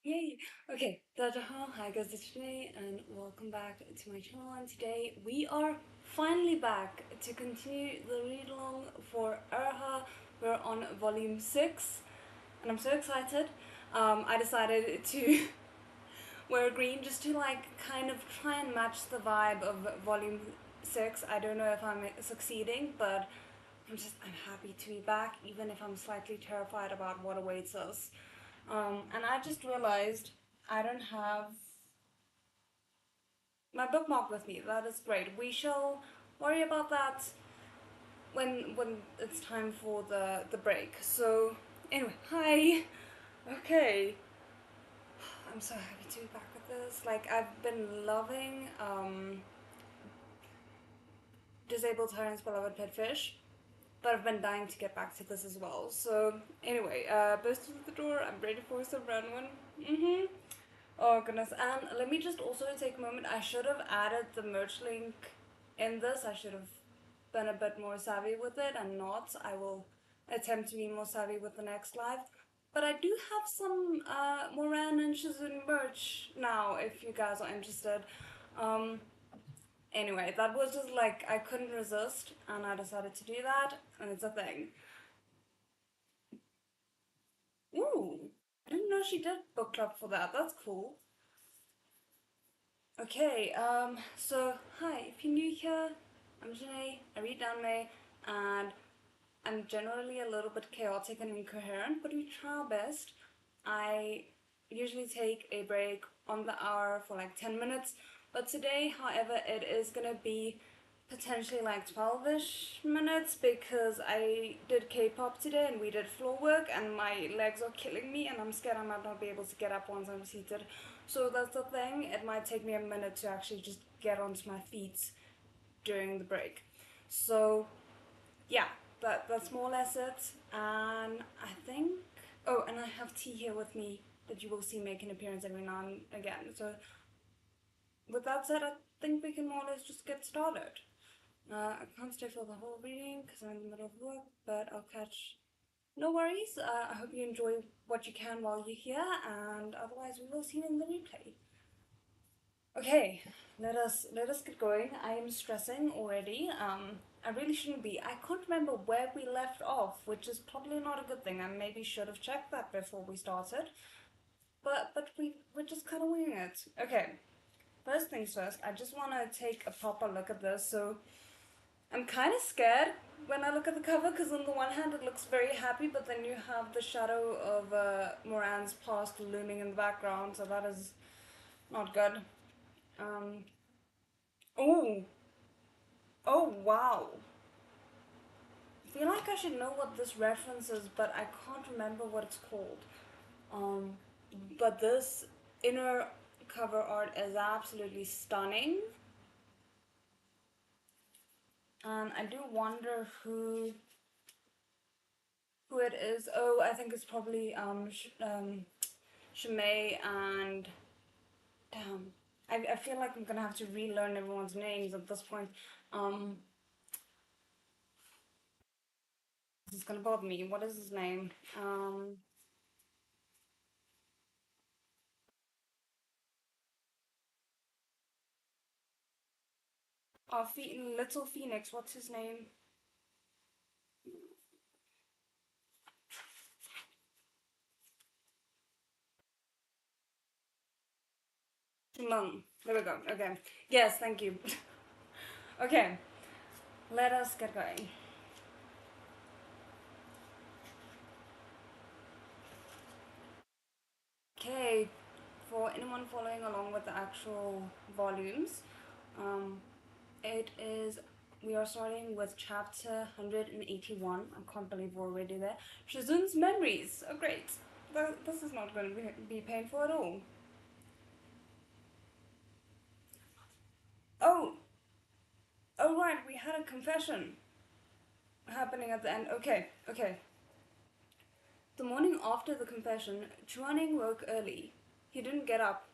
Yay! Okay, hi guys, it's today and welcome back to my channel, and today we are finally back to continue the read along for ErHa. We're on volume 6 and I'm so excited. I decided to wear green just to like kind of try and match the vibe of volume 6. I don't know if I'm succeeding, but I'm happy to be back, even if I'm slightly terrified about what awaits us. And I just realized I don't have my bookmark with me. That is great. We shall worry about that when it's time for the break. So anyway, hi. Okay. I'm so happy to be back with this. Like, I've been loving Disabled Tyrant's Beloved Pet Fish, but I've been dying to get back to this as well. So anyway, burst through the door. I'm ready for some round one. Oh goodness, and let me just also take a moment. I should have added the merch link in this. I should have been a bit more savvy with it, and not. I will attempt to be more savvy with the next live. But I do have some Moran and Shizun merch now, if you guys are interested. Anyway, that was just like, I couldn't resist, and I decided to do that, and it's a thing. Ooh, I didn't know she did book club for that. That's cool. Okay, so hi, if you're new here, I'm Janae, I read anime, and I'm generally a little bit chaotic and incoherent, but we try our best. I usually take a break on the hour for like 10 minutes, but today, however, it is gonna be potentially like 12-ish minutes because I did K-pop today and we did floor work and my legs are killing me and I'm scared I might not be able to get up once I'm seated. So that's the thing, it might take me a minute to actually just get onto my feet during the break. So yeah, that's more or less it. And I think, oh, and I have tea here with me that you will see make an appearance every now and again. So with that said, I think we can more or less just get started. I can't stay for the whole reading because I'm in the middle of work, but I'll catch. No worries. I hope you enjoy what you can while you're here, and otherwise we will see you in the replay. Okay, let us get going. I am stressing already. I really shouldn't be. I can't remember where we left off, which is probably not a good thing. I maybe should have checked that before we started. But we're just kind of winging it. Okay. First things first. I just want to take a proper look at this. So I'm kind of scared when I look at the cover because on the one hand it looks very happy, but then you have the shadow of Moran's past looming in the background, so that is not good. Um, oh, oh wow. I feel like I should know what this reference is, but I can't remember what it's called. Um, but this inner cover art is absolutely stunning. And I do wonder who it is. Oh, I think it's probably Shimei and damn. I feel like I'm gonna have to relearn everyone's names at this point. This is gonna bother me. What is his name? Little Phoenix. What's his name? Shimon. There we go. Okay. Yes, thank you. Okay, let us get going. Okay, for anyone following along with the actual volumes, um, it is, we are starting with chapter 181. I can't believe we're already there. Shizun's memories. Oh, great. This is not going to be painful at all. Oh, oh right, we had a confession happening at the end. Okay, okay. The morning after the confession, Chuaning woke early. He didn't get up.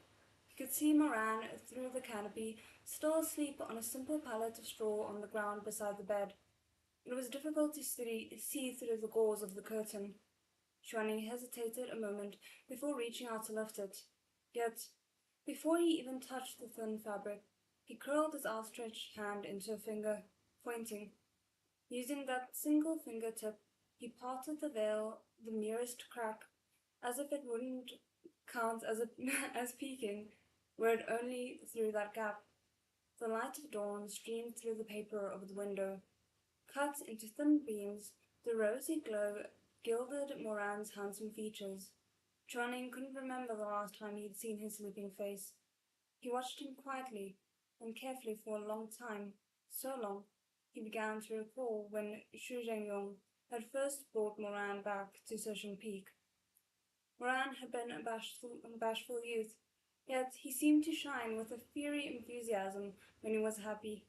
He could see Moran through the canopy, still asleep on a simple pallet of straw on the ground beside the bed. It was difficult to see through the gauze of the curtain. Chuaning hesitated a moment before reaching out to lift it. Yet, before he even touched the thin fabric, he curled his outstretched hand into a finger, pointing. Using that single fingertip, he parted the veil the merest crack, as if it wouldn't count as peeking, were it only through that gap. The light of dawn streamed through the paper of the window. Cut into thin beams, the rosy glow gilded Moran's handsome features. Chuaning couldn't remember the last time he'd seen his sleeping face. He watched him quietly and carefully for a long time, so long he began to recall when Xu Zhengyong had first brought Moran back to Session Peak. Moran had been a bashful youth, yet he seemed to shine with a fiery enthusiasm when he was happy.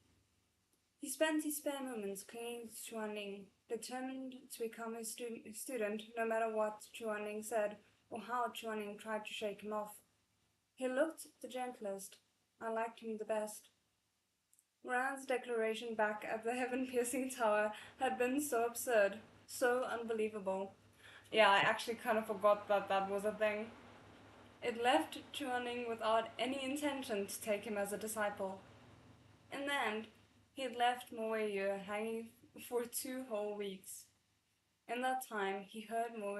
He spent his spare moments clinging to Chuaning, determined to become his student no matter what Chuaning said or how Chuaning tried to shake him off. He looked the gentlest. I liked him the best. Moran's declaration back at the heaven-piercing tower had been so absurd, so unbelievable. Yeah, I actually kind of forgot that that was a thing. It left Chuaning without any intention to take him as a disciple. In the end, he had left Moe hanging for 2 whole weeks. In that time, he heard Moe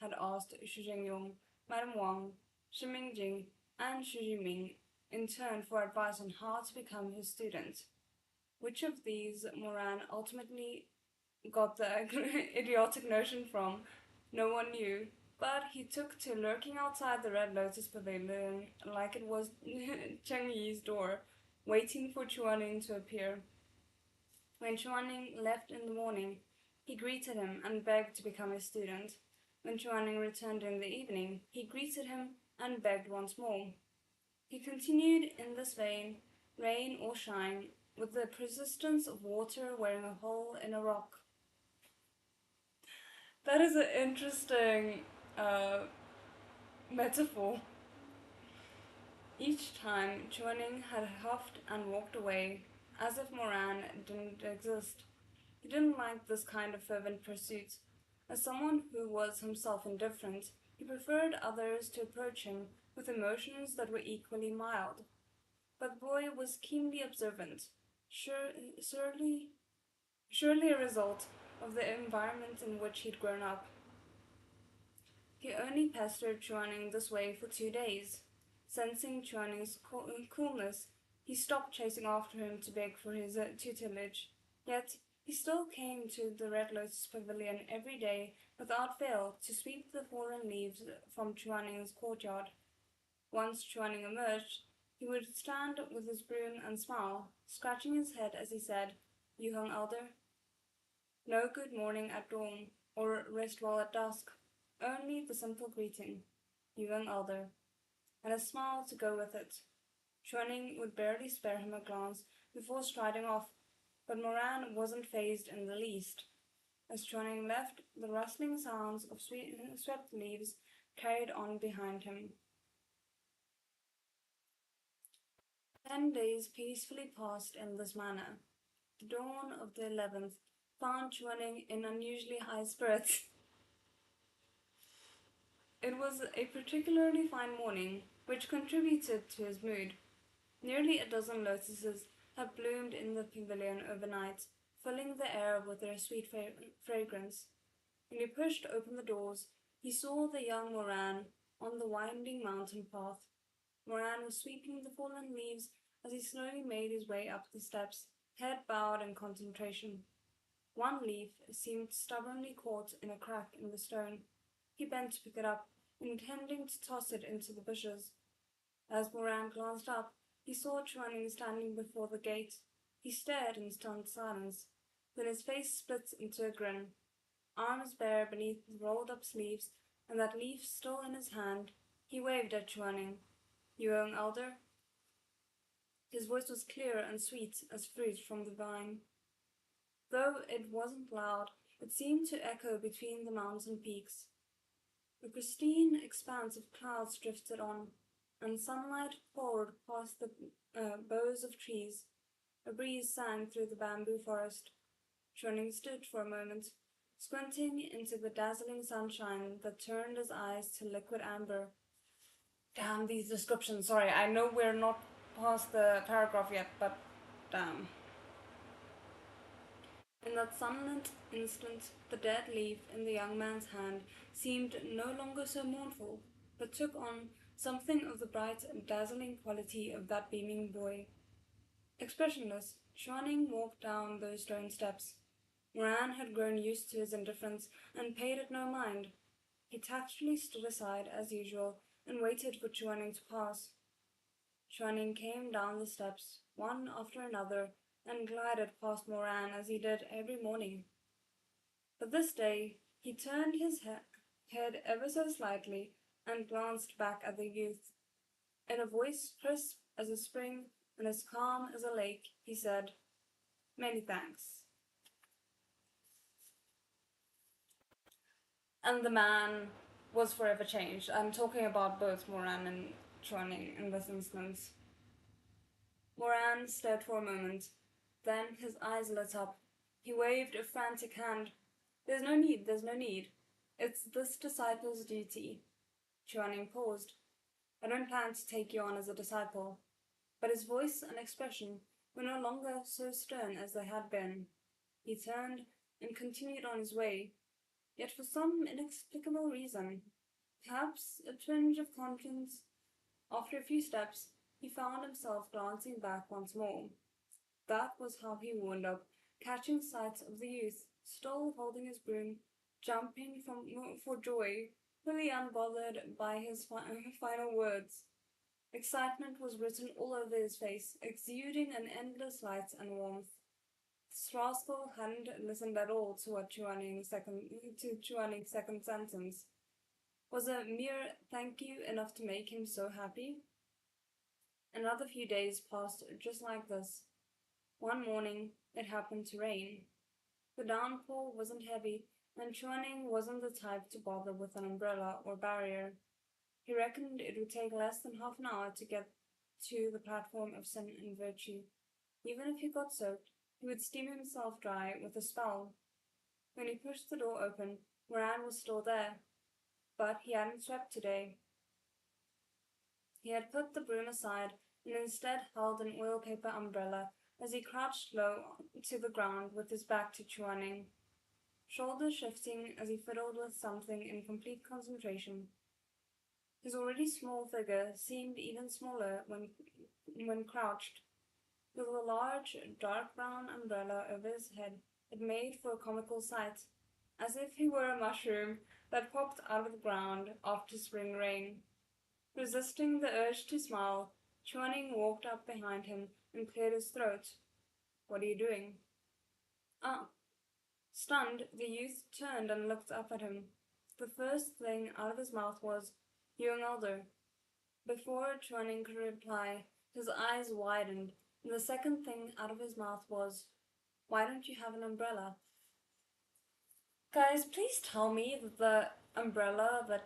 had asked Xu Zhengyong, Madame Wang, Shi Mingjing, and Xu Jiming in turn for advice on how to become his student. Which of these Moran ultimately got the idiotic notion from, no one knew, but he took to lurking outside the Red Lotus Pavilion like it was Cheng Yi's door, waiting for Chuaning to appear. When Chuaning left in the morning, he greeted him and begged to become his student. When Chuaning returned in the evening, he greeted him and begged once more. He continued in this vein, rain or shine, with the persistence of water wearing a hole in a rock. That is an interesting metaphor. Each time, Chuaning had huffed and walked away, as if Moran didn't exist. He didn't like this kind of fervent pursuit. As someone who was himself indifferent, he preferred others to approach him with emotions that were equally mild. But the boy was keenly observant, surely a result of the environment in which he'd grown up. He only pestered Chuaning this way for 2 days. Sensing Chuaning's coolness, he stopped chasing after him to beg for his tutelage. Yet he still came to the Red Lotus Pavilion every day without fail to sweep the fallen leaves from Chuaning's courtyard. Once Chuaning emerged, he would stand with his broom and smile, scratching his head as he said, "You young elder?" No good morning at dawn, or rest well at dusk, only the simple greeting, "You young elder," and a smile to go with it. Chuaning would barely spare him a glance before striding off, but Moran wasn't fazed in the least. As Chuaning left, the rustling sounds of swept leaves carried on behind him. 10 days peacefully passed in this manner. The dawn of the 11th found Chuaning in unusually high spirits. It was a particularly fine morning, which contributed to his mood. Nearly a dozen lotuses had bloomed in the pavilion overnight, filling the air with their sweet fragrance. When he pushed open the doors, he saw the young Moran on the winding mountain path. Moran was sweeping the fallen leaves as he slowly made his way up the steps, head bowed in concentration. One leaf seemed stubbornly caught in a crack in the stone. He bent to pick it up, intending to toss it into the bushes. As Moran glanced up, he saw Chuaning standing before the gate. He stared in stunned silence. Then his face split into a grin. Arms bare beneath the rolled-up sleeves, and that leaf still in his hand, he waved at Chuaning. "You young elder?" His voice was clear and sweet as fruit from the vine. Though it wasn't loud, it seemed to echo between the mountain peaks. A pristine expanse of clouds drifted on, and sunlight poured past the boughs of trees. A breeze sang through the bamboo forest. Chuaning stood for a moment, squinting into the dazzling sunshine that turned his eyes to liquid amber. Damn, these descriptions. Sorry, I know we're not past the paragraph yet, but damn. In that sunlit instant, the dead leaf in the young man's hand seemed no longer so mournful, but took on something of the bright and dazzling quality of that beaming boy. Expressionless, Chuaning walked down those stone steps. Moran had grown used to his indifference and paid it no mind. He tactfully stood aside as usual and waited for Chuaning to pass. Chuaning came down the steps, one after another, and glided past Moran as he did every morning. But this day he turned his head ever so slightly and glanced back at the youth. In a voice crisp as a spring and as calm as a lake, he said, "Many thanks." And the man was forever changed. I'm talking about both Moran and Chuaning in this instance. Moran stared for a moment. Then his eyes lit up. He waved a frantic hand. There's no need. It's this disciple's duty." Chuaning paused. "I don't plan to take you on as a disciple." But his voice and expression were no longer so stern as they had been. He turned and continued on his way, yet for some inexplicable reason, perhaps a twinge of conscience, after a few steps, he found himself glancing back once more. That was how he wound up, catching sight of the youth, still holding his broom, jumping for joy, fully unbothered by his final words. Excitement was written all over his face, exuding an endless light and warmth. This rascal hadn't listened at all to what Chuaning's second sentence. Was a mere thank you enough to make him so happy? Another few days passed just like this. One morning, it happened to rain. The downpour wasn't heavy, and Chuaning wasn't the type to bother with an umbrella or barrier. He reckoned it would take less than half an hour to get to the platform of sin and virtue. Even if he got soaked, he would steam himself dry with a spell. When he pushed the door open, Moran was still there, but he hadn't swept today. He had put the broom aside and instead held an oil paper umbrella as he crouched low to the ground with his back to Chuaning, shoulders shifting as he fiddled with something in complete concentration. His already small figure seemed even smaller when crouched. With a large, dark brown umbrella over his head, it made for a comical sight, as if he were a mushroom that popped out of the ground after spring rain. Resisting the urge to smile, Chuaning walked up behind him and cleared his throat. "What are you doing?" "Ah." Stunned, the youth turned and looked up at him. The first thing out of his mouth was, "Young elder." Before Chuaning could reply, his eyes widened, and the second thing out of his mouth was, "Why don't you have an umbrella?" Guys, please tell me that the umbrella that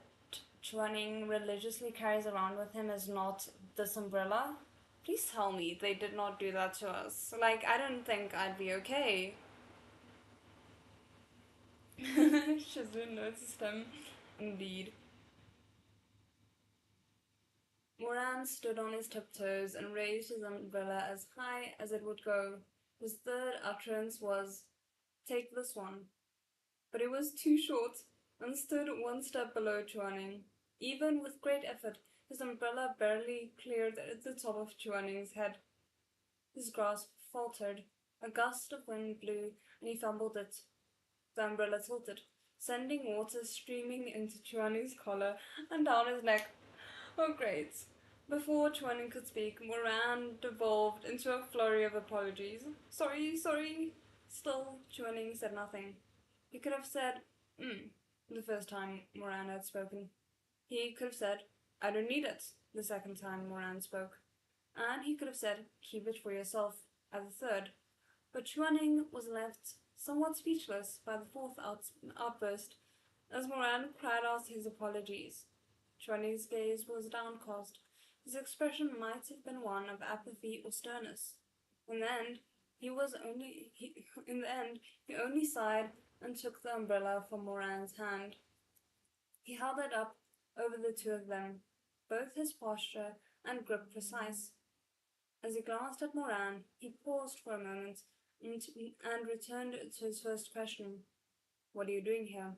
Chuaning religiously carries around with him is not this umbrella. Please tell me they did not do that to us. Like, I don't think I'd be okay. Shizun noticed him. Indeed. Moran stood on his tiptoes and raised his umbrella as high as it would go. His third utterance was, "Take this one." But it was too short, and stood one step below Chuaning. Even with great effort, his umbrella barely cleared the top of Chuaning's head. His grasp faltered. A gust of wind blew, and he fumbled it. The umbrella tilted, sending water streaming into Chuaning's collar and down his neck. Oh, great. Before Chuaning could speak, Moran devolved into a flurry of apologies. Sorry. Still, Chuaning said nothing. He could have said, the first time Moran had spoken. He could have said, "I don't need it," the second time Moran spoke. And he could have said, "Keep it for yourself," at the third. But Chuaning was left somewhat speechless by the fourth outburst, as Moran cried out his apologies. Chuaning's gaze was downcast. His expression might have been one of apathy or sternness. In the end, he only sighed and took the umbrella from Moran's hand. He held it up over the two of them, both his posture and grip precise. As he glanced at Moran, he paused for a moment and returned to his first question. What are you doing here?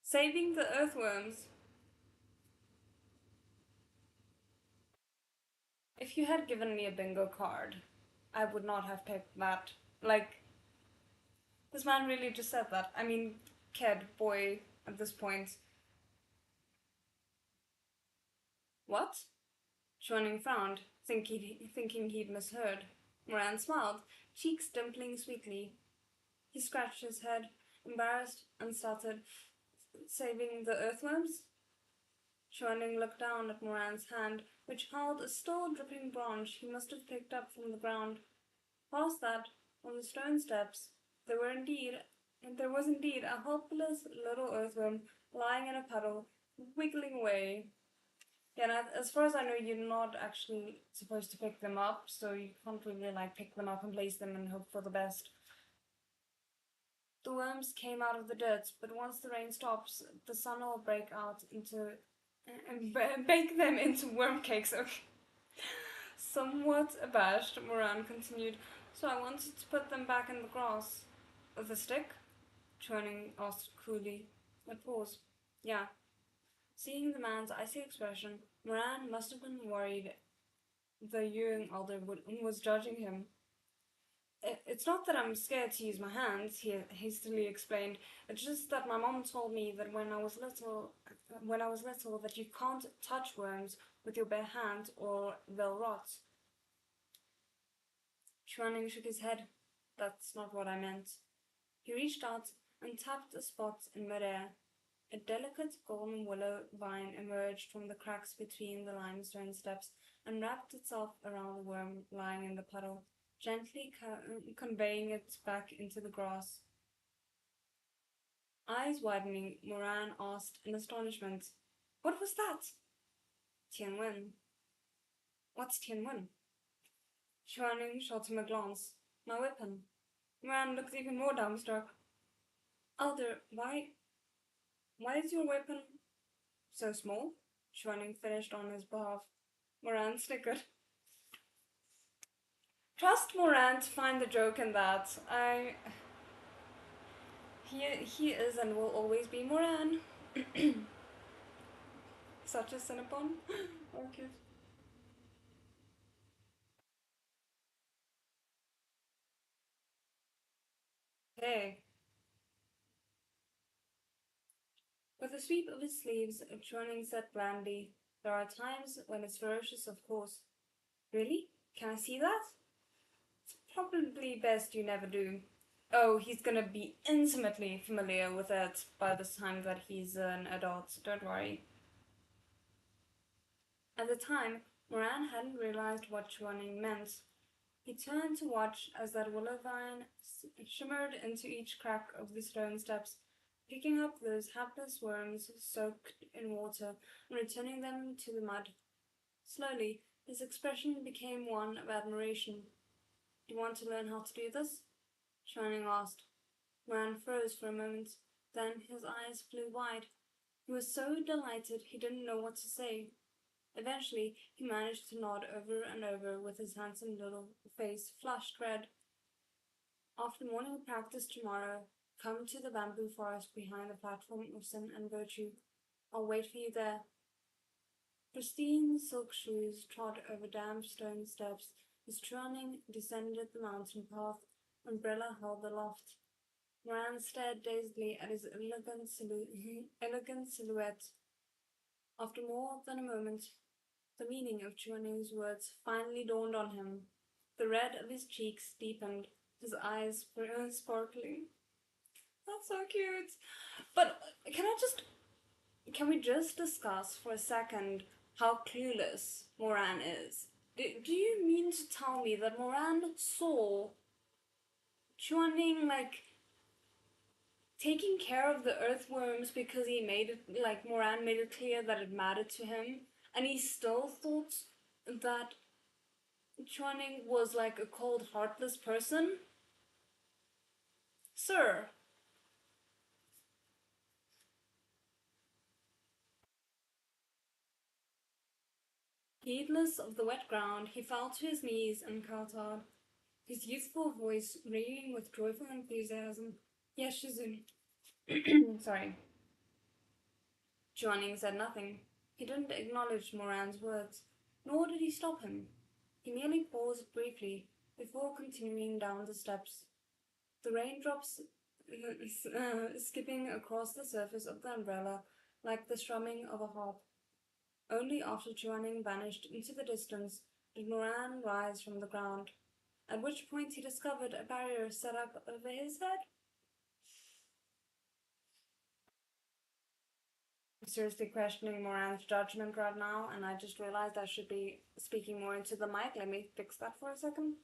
Saving the earthworms. If you had given me a bingo card, I would not have picked that. Like, this man really just said that. I mean, kid, boy, at this point. What? Chuaning frowned, thinking he'd misheard. Moran smiled, cheeks dimpling sweetly. He scratched his head, embarrassed, and started, saving the earthworms? Chuaning looked down at Moran's hand, which held a still dripping branch he must have picked up from the ground. Past that, on the stone steps, there was indeed a helpless little earthworm lying in a puddle, wiggling away. Yeah, and as far as I know, you're not actually supposed to pick them up, so you can't really pick them up and place them and hope for the best. The worms came out of the dirt, but once the rain stops, the sun will break out and bake them into worm cakes. Okay. Somewhat abashed, Moran continued, so I wanted to put them back in the grass. With a stick? Chuaning asked coolly. A pause. Yeah. Seeing the man's icy expression, Moran must have been worried the Ewing elder was judging him. It's not that I'm scared to use my hands, he hastily explained. It's just that my mom told me that when I was little, that you can't touch worms with your bare hands or they'll rot. Chuaning shook his head. That's not what I meant. He reached out and tapped a spot in midair. A delicate golden willow vine emerged from the cracks between the limestone steps and wrapped itself around the worm lying in the puddle, gently conveying it back into the grass. Eyes widening, Moran asked in astonishment, What was that? Tianwen. What's Tianwen? Chuaning shot him a glance. My weapon. Moran looked even more dumbstruck. Elder, why is your weapon so small? Chuaning finished on his behalf. Moran snickered. Trust Moran to find the joke in that. He is and will always be Moran. Such a Cinnabon. Oh, cute. Hey. With a sweep of his sleeves, Chuaning said blandly, There are times when it's ferocious, of course. Really? Can I see that? It's probably best you never do. Oh, he's gonna be intimately familiar with it by the time that he's an adult, don't worry. At the time, Moran hadn't realized what Chuaning meant. He turned to watch as that willow vine shimmered into each crack of the stone steps, picking up those hapless worms soaked in water and returning them to the mud. Slowly, his expression became one of admiration. Do you want to learn how to do this? Shining asked. Moran froze for a moment, then his eyes flew wide. He was so delighted he didn't know what to say. Eventually, he managed to nod over and over with his handsome little face flushed red. After morning practice tomorrow, come to the bamboo forest behind the platform of sin and virtue. I'll wait for you there. Pristine silk shoes trod over damp stone steps as Chuaning descended the mountain path, umbrella held aloft. Moran stared dazedly at his elegant silhouette. After more than a moment, the meaning of Chuaning's words finally dawned on him. The red of his cheeks deepened, his eyes were sparkling. That's so cute. But can we just discuss for a second how clueless Moran is? Do you mean to tell me that Moran saw Chuaning taking care of the earthworms because Moran made it clear that it mattered to him, and he still thought that Chuaning was a cold, heartless person? Sir, Heedless of the wet ground, he fell to his knees and kowtowed, his youthful voice ringing with joyful enthusiasm. Yes, Shizun. Sorry. Chuaning said nothing. He didn't acknowledge Moran's words, nor did he stop him. He merely paused briefly before continuing down the steps. The raindrops skipping across the surface of the umbrella like the strumming of a harp. Only after Chuaning vanished into the distance did Moran rise from the ground, at which point he discovered a barrier set up over his head. I'm seriously questioning Moran's judgment right now, and I just realized I should be speaking more into the mic. Let me fix that for a second.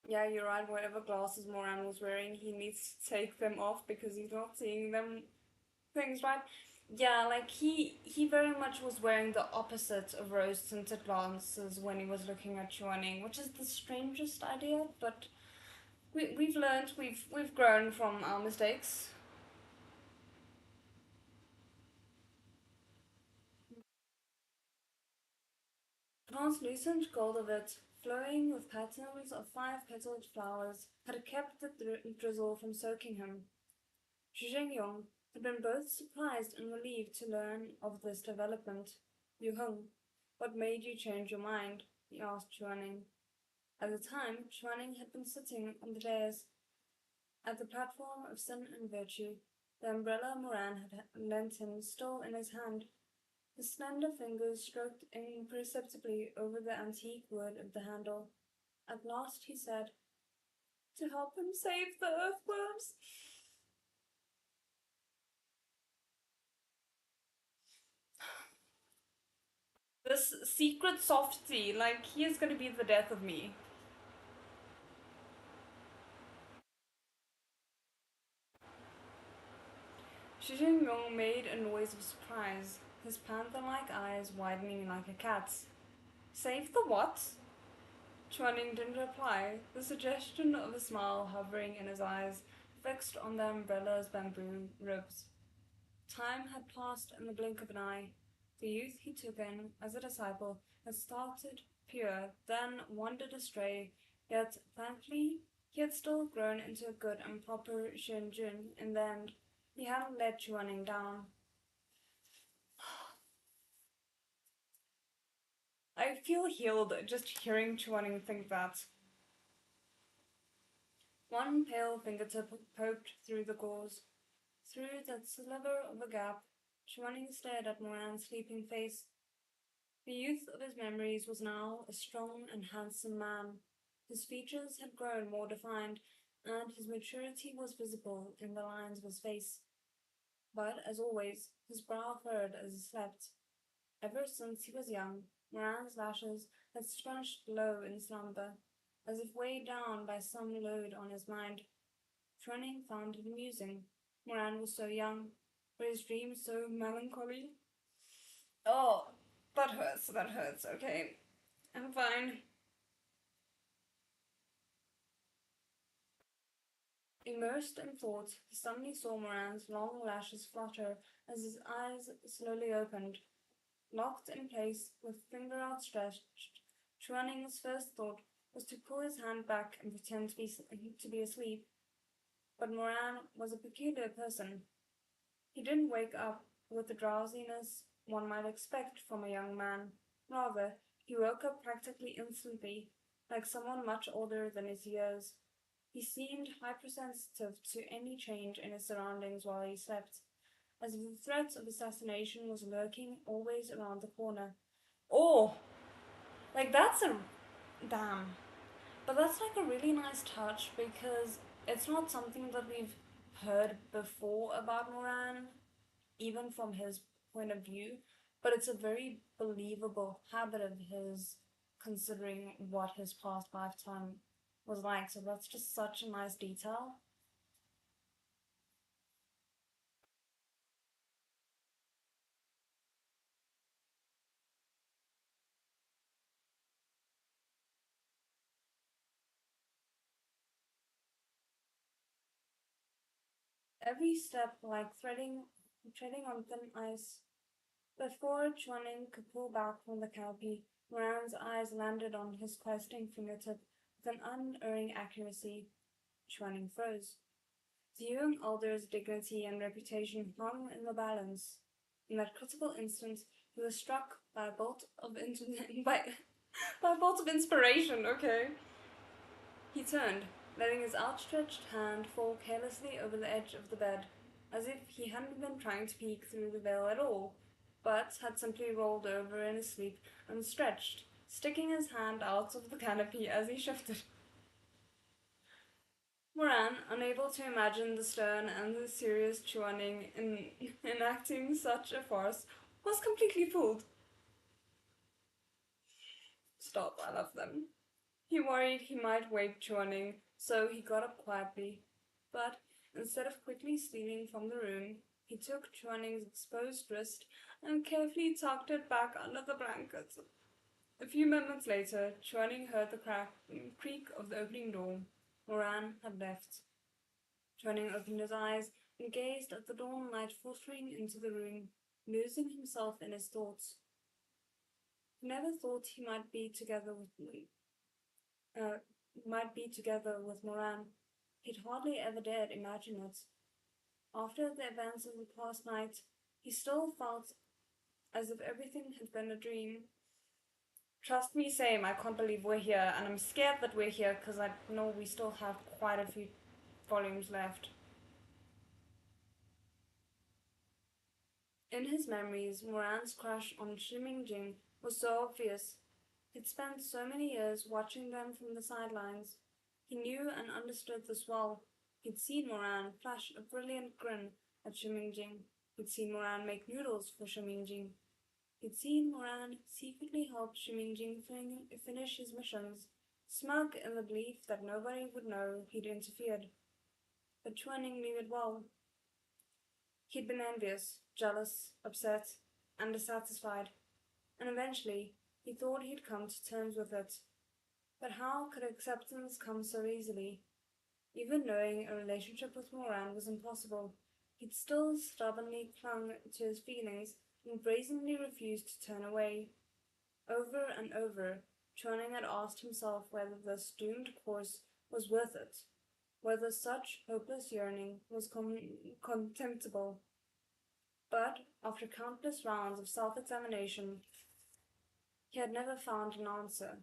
Yeah, you're right. Whatever glasses Moran was wearing, he needs to take them off because he's not seeing them things right. Yeah, like he very much was wearing the opposite of rose tinted glasses when he was looking at Chuaning, which is the strangest idea, but we've learned, we've grown from our mistakes. Translucent gold of it, flowing with patterns of 5-petaled flowers, had kept the drizzle from soaking him. Zheng Yong had been both surprised and relieved to learn of this development. Yu Heng, what made you change your mind? He asked Chuaning. At the time, Chuaning had been sitting on the dais at the platform of sin and virtue, the umbrella Moran had lent him still in his hand. His slender fingers stroked imperceptibly over the antique wood of the handle. At last he said, "To help him save the earthworms." This secret softy, like, he is gonna be the death of me. Shizun Yong made a noise of surprise, his panther-like eyes widening like a cat's. Save the what? Chuaning didn't reply, the suggestion of a smile hovering in his eyes, fixed on the umbrella's bamboo ribs. Time had passed in the blink of an eye. The youth he took in as a disciple had started pure, then wandered astray, yet thankfully he had still grown into a good and proper Shenjun in the end. He hadn't let Chuaning down. I feel healed just hearing Chuaning think that. One pale fingertip poked through the gauze. Through that sliver of a gap, Chuaning stared at Moran's sleeping face. The youth of his memories was now a strong and handsome man. His features had grown more defined, and his maturity was visible in the lines of his face. But, as always, his brow furrowed as he slept. Ever since he was young, Moran's lashes had scrunched low in slumber, as if weighed down by some load on his mind. Chuaning found it amusing. Moran was so young, but his dreams so melancholy. Oh, that hurts, okay. I'm fine. Immersed in thought, he suddenly saw Moran's long lashes flutter as his eyes slowly opened. Locked in place, with finger outstretched, Chuaning's first thought was to pull his hand back and pretend to be asleep. But Moran was a peculiar person. He didn't wake up with the drowsiness one might expect from a young man. Rather, he woke up practically instantly, like someone much older than his years. He seemed hypersensitive to any change in his surroundings while he slept, as if the threat of assassination was lurking always around the corner. Oh, like that's a damn. But that's like a really nice touch because it's not something that we've heard before about Moran, even from his point of view, but it's a very believable habit of his considering what his past lifetime was like. So that's just such a nice detail. Every step like treading on thin ice. Before Chuaning could pull back from the canopy, Moran's eyes landed on his questing fingertip with an unerring accuracy. Chuaning froze. The young elder's dignity and reputation hung in the balance. In that critical instant, he was struck by a bolt of by a bolt of inspiration. Okay. He turned, letting his outstretched hand fall carelessly over the edge of the bed, as if he hadn't been trying to peek through the veil at all, but had simply rolled over in his sleep and stretched, sticking his hand out of the canopy as he shifted. Moran, unable to imagine the stern and the serious Chuaning in enacting such a farce, was completely fooled. Stop, I love them. He worried he might wake Chuaning, so he got up quietly. But instead of quickly stealing from the room, he took Chuaning's exposed wrist and carefully tucked it back under the blankets. A few moments later, Chuaning heard the creak of the opening door. Moran had left. Chuaning opened his eyes and gazed at the dawn light filtering into the room, losing himself in his thoughts. He never thought he might be together with Moran. He'd hardly ever dared imagine it. After the events of the past night, he still felt as if everything had been a dream. Trust me, same. I can't believe we're here, and I'm scared that we're here because I know we still have quite a few volumes left. In his memories, Moran's crush on Shimingjing was so obvious. He'd spent so many years watching them from the sidelines. He knew and understood this well. He'd seen Moran flash a brilliant grin at Shimingjing. He'd seen Moran make noodles for Shimingjing. He'd seen Moran secretly help Shimingjing finish his missions, smug in the belief that nobody would know he'd interfered. But Chuaning knew it well. He'd been envious, jealous, upset, and dissatisfied, and eventually he thought he'd come to terms with it. But how could acceptance come so easily? Even knowing a relationship with Moran was impossible, he'd still stubbornly clung to his feelings and brazenly refused to turn away. Over and over, Chuaning had asked himself whether this doomed course was worth it, whether such hopeless yearning was contemptible. But after countless rounds of self-examination, he had never found an answer.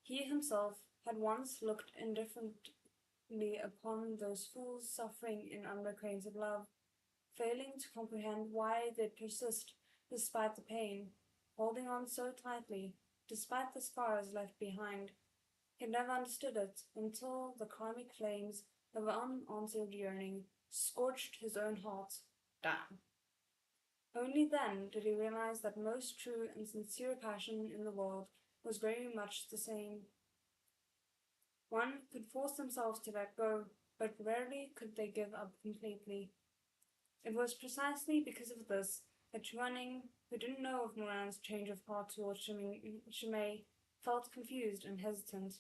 He himself had once looked indifferently upon those fools suffering in unrequited love, failing to comprehend why they'd persist despite the pain, holding on so tightly, despite the scars left behind. He had never understood it until the karmic flames of unanswered yearning scorched his own heart. Damn. Only then did he realize that most true and sincere passion in the world was very much the same. One could force themselves to let go, but rarely could they give up completely. It was precisely because of this that Chuaning, who didn't know of Moran's change of heart towards Shimei, felt confused and hesitant.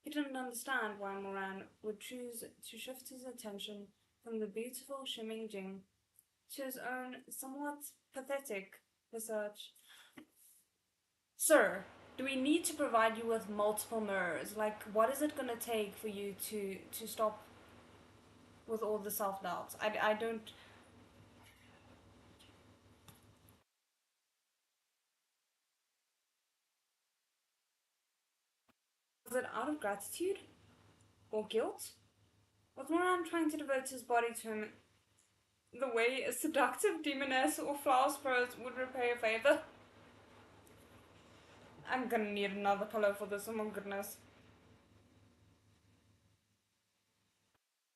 He didn't understand why Moran would choose to shift his attention from the beautiful Shimingjing to his own somewhat pathetic research. Sir, do we need to provide you with multiple mirrors? Like, what is it going to take for you to stop with all the self-doubts? I don't... Was it out of gratitude? Or guilt? Was Moran trying to devote his body to him the way a seductive demoness or flower spirit would repay a favor? I'm gonna need another pillow for this, oh my goodness.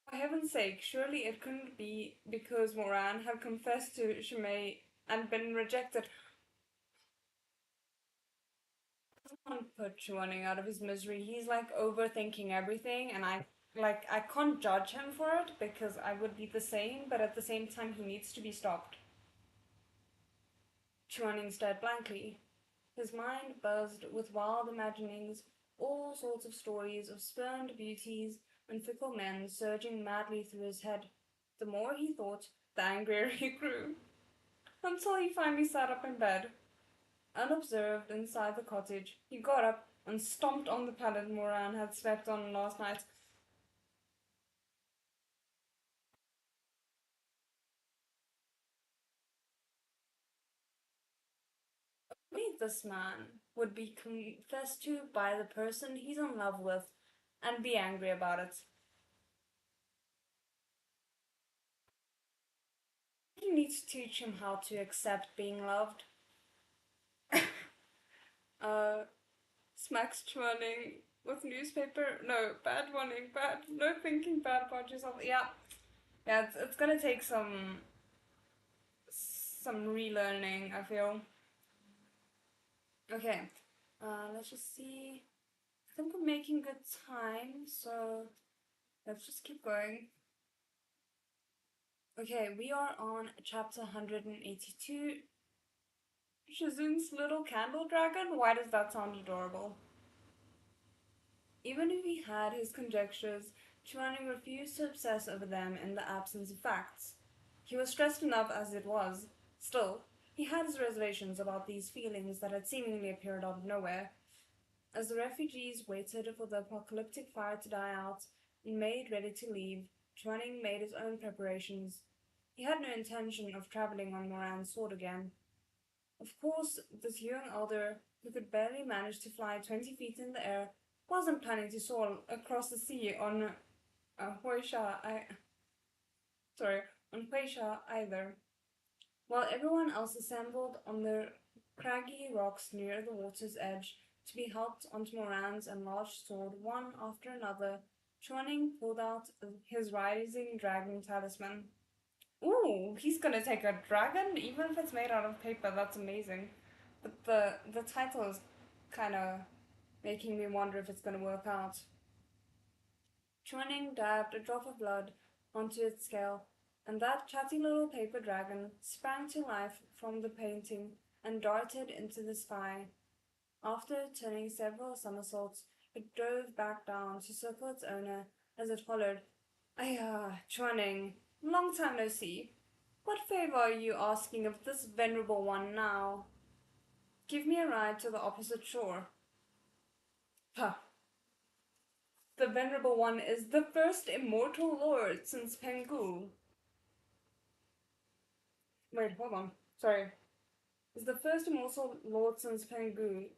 For heaven's sake, surely it couldn't be because Moran had confessed to Shimei and been rejected. I can't put Chuaning out of his misery. He's like overthinking everything, and I can't judge him for it because I would be the same, but at the same time he needs to be stopped. Chuaning stared blankly. His mind buzzed with wild imaginings, all sorts of stories of spurned beauties and fickle men surging madly through his head. The more he thought, the angrier he grew. until he finally sat up in bed. Unobserved inside the cottage, he got up and stomped on the pallet Moran had slept on last night. Only this man would be confessed to by the person he's in love with and be angry about it. You need to teach him how to accept being loved. uh, Smacks churning with newspaper. No, bad warning, bad. No thinking bad about yourself. Yeah, yeah. It's gonna take some relearning, I feel. Okay, let's just see. I think we're making good time, so let's just keep going. Okay, we are on chapter 182. Shizun's little candle dragon? Why does that sound adorable? Even if he had his conjectures, Chuaning refused to obsess over them in the absence of facts. He was stressed enough as it was. Still, he had his reservations about these feelings that had seemingly appeared out of nowhere. As the refugees waited for the apocalyptic fire to die out and made ready to leave, Chuaning made his own preparations. He had no intention of traveling on Moran's sword again. Of course, this young elder, who could barely manage to fly 20 feet in the air, wasn't planning to soar across the sea on Huisha either. While everyone else assembled on the craggy rocks near the water's edge to be helped onto Moran's enlarged sword one after another, Chuaning pulled out his rising dragon talisman. Ooh, he's gonna take a dragon, even if it's made out of paper. That's amazing. But the title is kind of making me wonder if it's gonna work out. Chuaning dabbed a drop of blood onto its scale, and that chatty little paper dragon sprang to life from the painting and darted into the sky. After turning several somersaults, it dove back down to circle its owner as it hollered, "Ayah, Chuaning, long time no see. What favor are you asking of this venerable one now? Give me a ride to the opposite shore." Puh. The venerable one is the first immortal lord since Pengu. Wait, hold on. Sorry. Is the first immortal lord since Pengu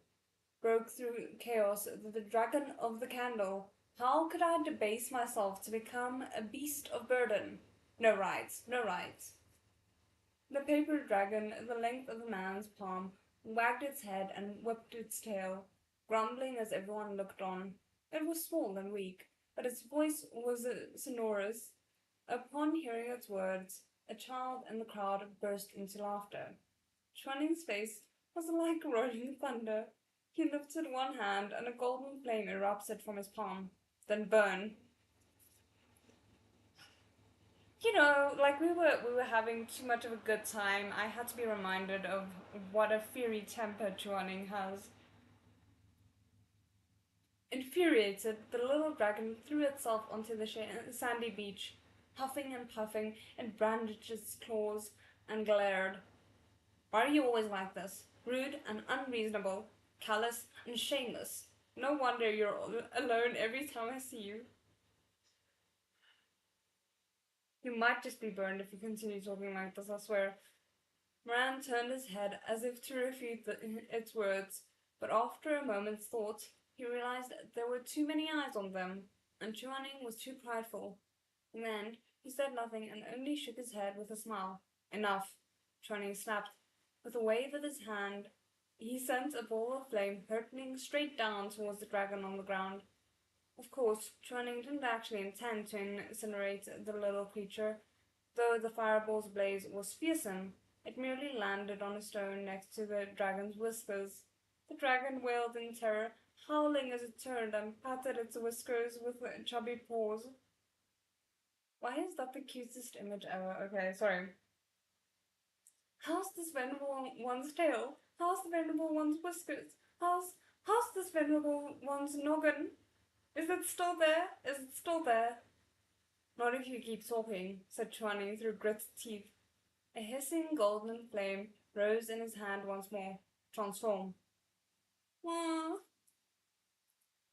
broke through chaos, the dragon of the candle. How could I debase myself to become a beast of burden? No rides, no rides. The paper dragon, the length of a man's palm, wagged its head and whipped its tail, grumbling as everyone looked on. It was small and weak, but its voice was sonorous. Upon hearing its words, a child in the crowd burst into laughter. Chuaning's face was like rolling thunder. He lifted one hand, and a golden flame erupted from his palm. Then burn. You know, like we were having too much of a good time. I had to be reminded of what a fiery temper Chuaning has. Infuriated, the little dragon threw itself onto the sandy beach. Huffing and puffing, it brandished its claws and glared. "Why are you always like this? Rude and unreasonable, callous and shameless. No wonder you're alone every time I see you." "You might just be burned if you continue talking like this, I swear." Moran turned his head as if to refute its words, but after a moment's thought, he realized there were too many eyes on them, and Chuaning was too prideful. In the end, he said nothing and only shook his head with a smile. "Enough," Chuaning snapped. With a wave of his hand, he sent a ball of flame hurtling straight down towards the dragon on the ground. Of course, Chuaning didn't actually intend to incinerate the little creature, though the fireball's blaze was fearsome. It merely landed on a stone next to the dragon's whiskers. The dragon wailed in terror, howling as it turned and patted its whiskers with chubby paws. Why is that the cutest image ever? Okay, sorry. "How's this venerable one's tail? How's the venerable one's whiskers? How's this venerable one's noggin? Is it still there? Is it still there?" "Not if you keep talking," said Chuaning through gritted teeth. A hissing golden flame rose in his hand once more. Transform. Wah.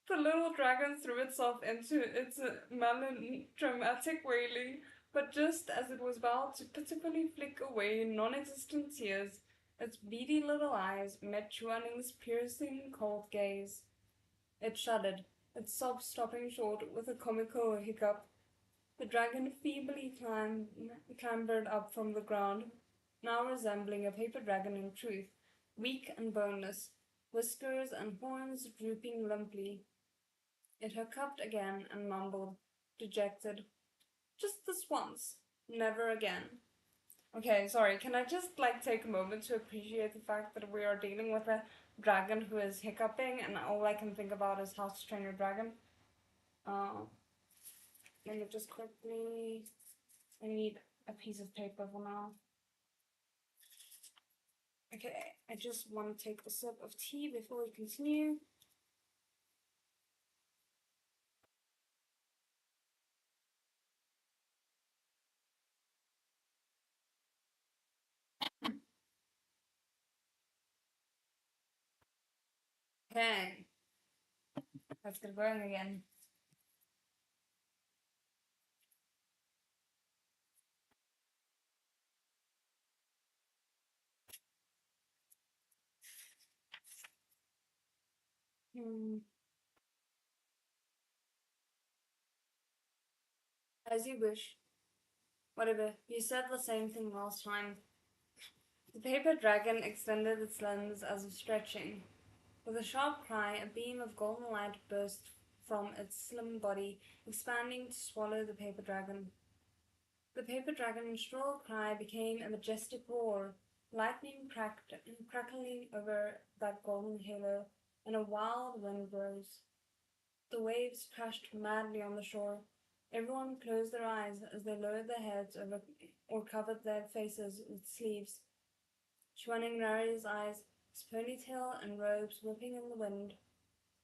The little dragon threw itself into its melodramatic wailing, but just as it was about to pitifully flick away non-existent tears, its beady little eyes met Chuaning's piercing, cold gaze. It shuddered, its sobs stopping short with a comical hiccup. The dragon feebly clambered up from the ground, now resembling a paper dragon in truth, weak and boneless, whiskers and horns drooping limply. It hiccuped again and mumbled, dejected, "Just this once, never again." Okay, sorry, can I just take a moment to appreciate the fact that we are dealing with a dragon who is hiccuping and all I can think about is how to train your dragon? Let me just quickly, I need a piece of paper for now. Okay, I just want to take a sip of tea before we continue. Okay, let's get going again. As you wish. Whatever, you said the same thing last time. The paper dragon extended its limbs as if stretching. With a sharp cry, a beam of golden light burst from its slim body, expanding to swallow the paper dragon. The paper dragon's shrill cry became a majestic roar, lightning crackling over that golden halo, and a wild wind rose. The waves crashed madly on the shore. Everyone closed their eyes as they lowered their heads over or covered their faces with sleeves. Chuaning narrowed his eyes, his ponytail and robes whipping in the wind.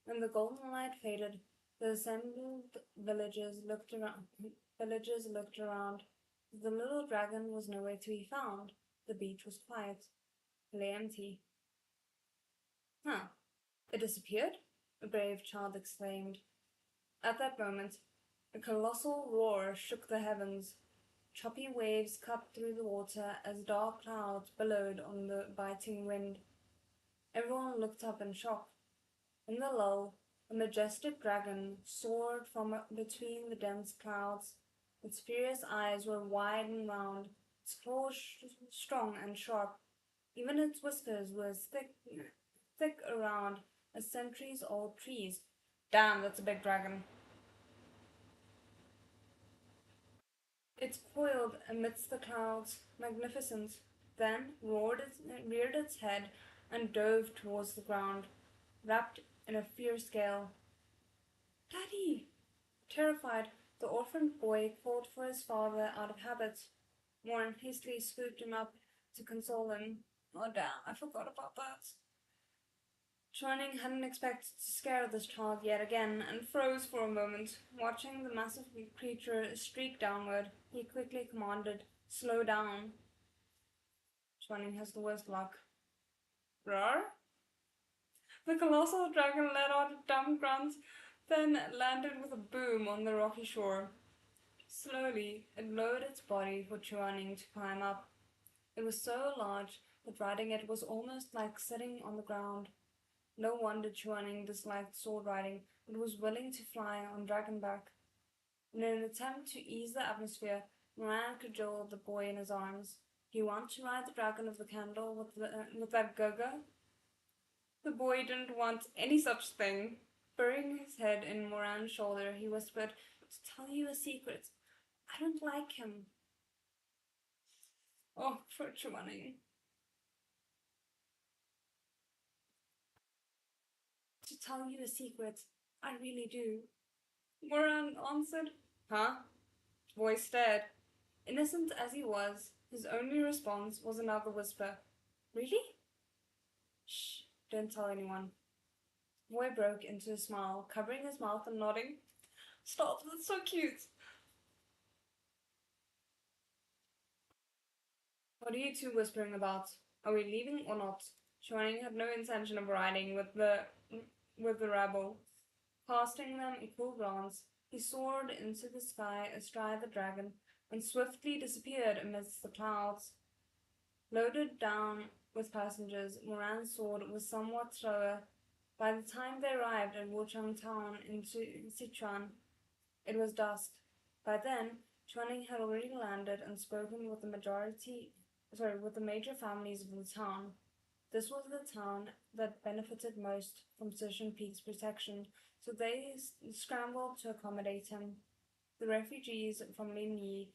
When the golden light faded, the assembled villagers looked around. The little dragon was nowhere to be found. The beach was quiet, lay empty. Huh, it disappeared? A brave child exclaimed. At that moment, a colossal roar shook the heavens. Choppy waves cut through the water as dark clouds billowed on the biting wind. Everyone looked up in shock. In the lull, a majestic dragon soared from between the dense clouds. Its furious eyes were wide and round, its claws strong and sharp. Even its whiskers were thick around as centuries-old trees. Damn, that's a big dragon. It coiled amidst the clouds, magnificent, then reared its head and dove towards the ground, wrapped in a fierce gale. "Daddy!" Terrified, the orphaned boy called for his father out of habit. Warren hastily scooped him up to console him. Oh damn, I forgot about that. Chuaning hadn't expected to scare this child yet again, and froze for a moment, watching the massive creature streak downward. He quickly commanded, "Slow down." Chuaning has the worst luck. Roar? The colossal dragon let out a dumb grunt, then landed with a boom on the rocky shore. Slowly, it lowered its body for Chuaning to climb up. It was so large that riding it was almost like sitting on the ground. No wonder Chuaning disliked sword riding, but was willing to fly on dragonback. In an attempt to ease the atmosphere, Moran cajoled the boy in his arms. "You want to ride the dragon of the candle with that Gaga?" The boy didn't want any such thing. Burying his head in Moran's shoulder, he whispered, "To tell you a secret, I don't like him." Oh, poor Chuaning. "To tell you a secret, I really do," Moran answered. "Huh?" The boy stared. Innocent as he was, his only response was another whisper. "Really?" "Shh, don't tell anyone." The boy broke into a smile, covering his mouth and nodding. "Stop, that's so cute." What are you two whispering about? Are we leaving or not? Chuaning had no intention of riding with the rabble. Casting them a cool glance, he soared into the sky astride the dragon and swiftly disappeared amidst the clouds. Loaded down with passengers, Moran's sword was somewhat slower. By the time they arrived at Wuchang town in Sichuan, it was dusk. By then, Chuaning had already landed and spoken with with the major families of the town. This was the town that benefited most from Sichuan Peak's protection, so they scrambled to accommodate him. The refugees from Linyi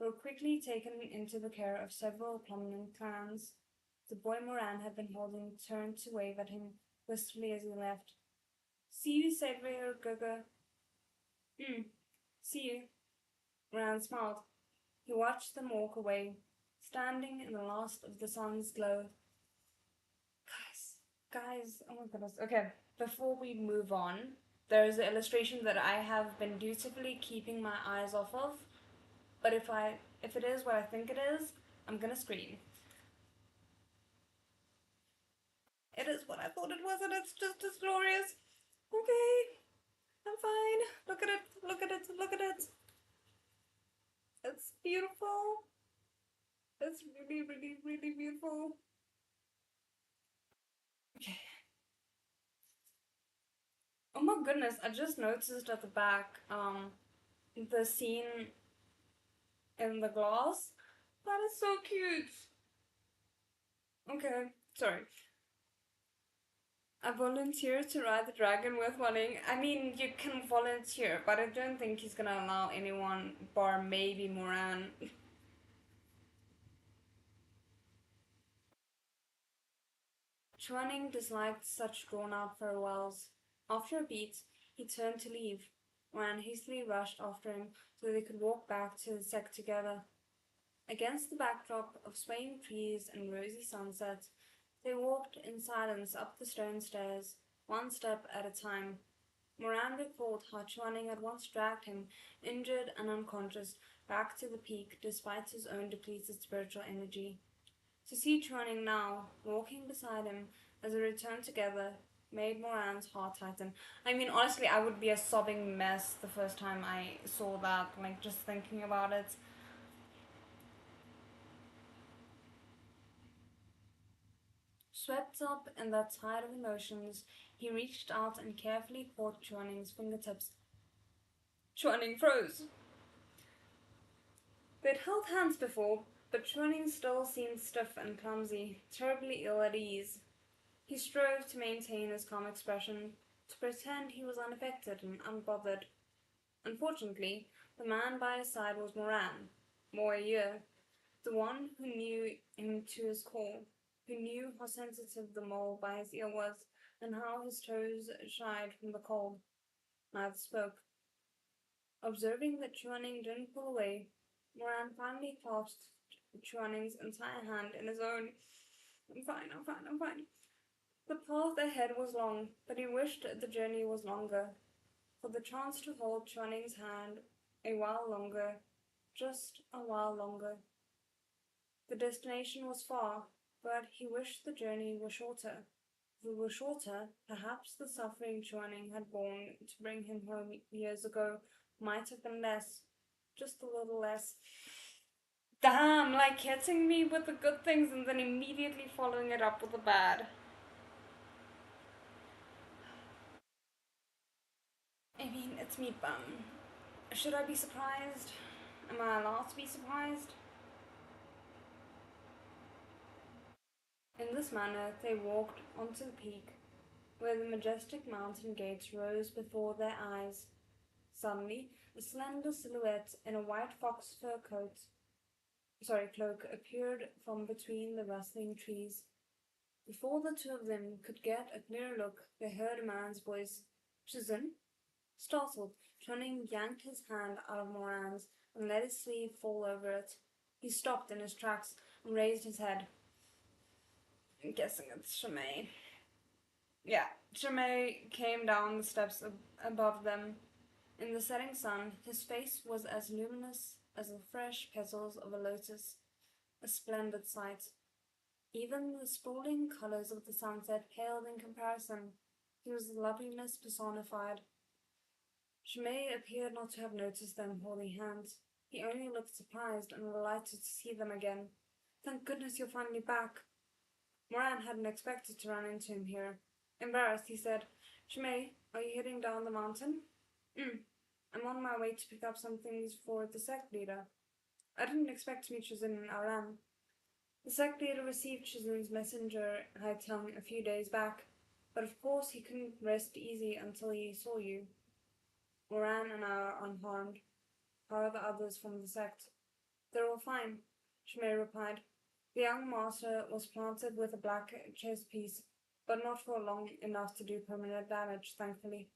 were quickly taken into the care of several prominent clans. The boy Moran had been holding turned to wave at him wistfully as he left. See you, Savior Gaga. See you. Moran smiled. He watched them walk away, standing in the last of the sun's glow. Guys, oh my goodness. Okay, before we move on, there is an illustration that I have been dutifully keeping my eyes off of, but if it is what I think it is, I'm gonna scream. It is what I thought it was, and it's just as glorious. Okay, I'm fine. Look at it, look at it, look at it. It's beautiful. It's really, really, really beautiful. Okay. Oh my goodness, I just noticed at the back, the scene in the glass. That is so cute. Okay, sorry. I volunteered to ride the dragon with Wanning. I mean, you can volunteer, but I don't think he's gonna allow anyone, bar maybe Moran. Chuaning disliked such drawn-out farewells. After a beat, he turned to leave. Moran hastily rushed after him so they could walk back to the sect together. Against the backdrop of swaying trees and rosy sunset, they walked in silence up the stone stairs, one step at a time. Moran recalled how Chuaning had once dragged him, injured and unconscious, back to the peak despite his own depleted spiritual energy. To see Chuaning now, walking beside him as they returned together, made Moran's heart tighten. I mean, honestly, I would be a sobbing mess the first time I saw that, like, just thinking about it. Swept up in that tide of emotions, he reached out and carefully caught Chuaning's fingertips. Chuaning froze. They'd held hands before, but Chuaning still seemed stiff and clumsy, terribly ill at ease. He strove to maintain his calm expression, to pretend he was unaffected and unbothered. Unfortunately, the man by his side was Moran, Moyer, the one who knew him to his core, who knew how sensitive the mole by his ear was, and how his toes shied from the cold. Neither spoke. Observing that Chuaning didn't pull away, Moran finally clasped Chuaning's entire hand in his own. I'm fine, I'm fine, I'm fine. The path ahead was long, but he wished the journey was longer. For the chance to hold Chuaning's hand a while longer, just a while longer. The destination was far, but he wished the journey were shorter. If it were shorter, perhaps the suffering Chuaning had borne to bring him home years ago might have been less, just a little less. Damn, like hitting me with the good things and then immediately following it up with the bad. I mean, it's me, Bum. Should I be surprised? Am I allowed to be surprised? In this manner, they walked onto the peak, where the majestic mountain gates rose before their eyes. Suddenly, a slender silhouette in a white fox fur cloak appeared from between the rustling trees. Before the two of them could get a clear look, they heard a man's voice. Shizun? Startled, Chuaning yanked his hand out of Moran's and let his sleeve fall over it. He stopped in his tracks and raised his head. I'm guessing it's Chimay. Yeah, Chimay came down the steps above them. In the setting sun, his face was as luminous as the fresh petals of a lotus. a splendid sight. Even the sprawling colors of the sunset paled in comparison. He was loveliness personified. Shimei appeared not to have noticed them holding hands. He only looked surprised and delighted to see them again. Thank goodness you're finally back. Moran hadn't expected to run into him here. Embarrassed, he said, Shimei, are you heading down the mountain? I'm on my way to pick up some things for the sect leader. I didn't expect to meet Shizun and Aran. The sect leader received Shizun's messenger Haitung a few days back, but of course he couldn't rest easy until he saw you. Moran and I are unharmed. How are the others from the sect? They're all fine, Shimei replied. The young master was planted with a black chest piece, but not for long enough to do permanent damage, thankfully.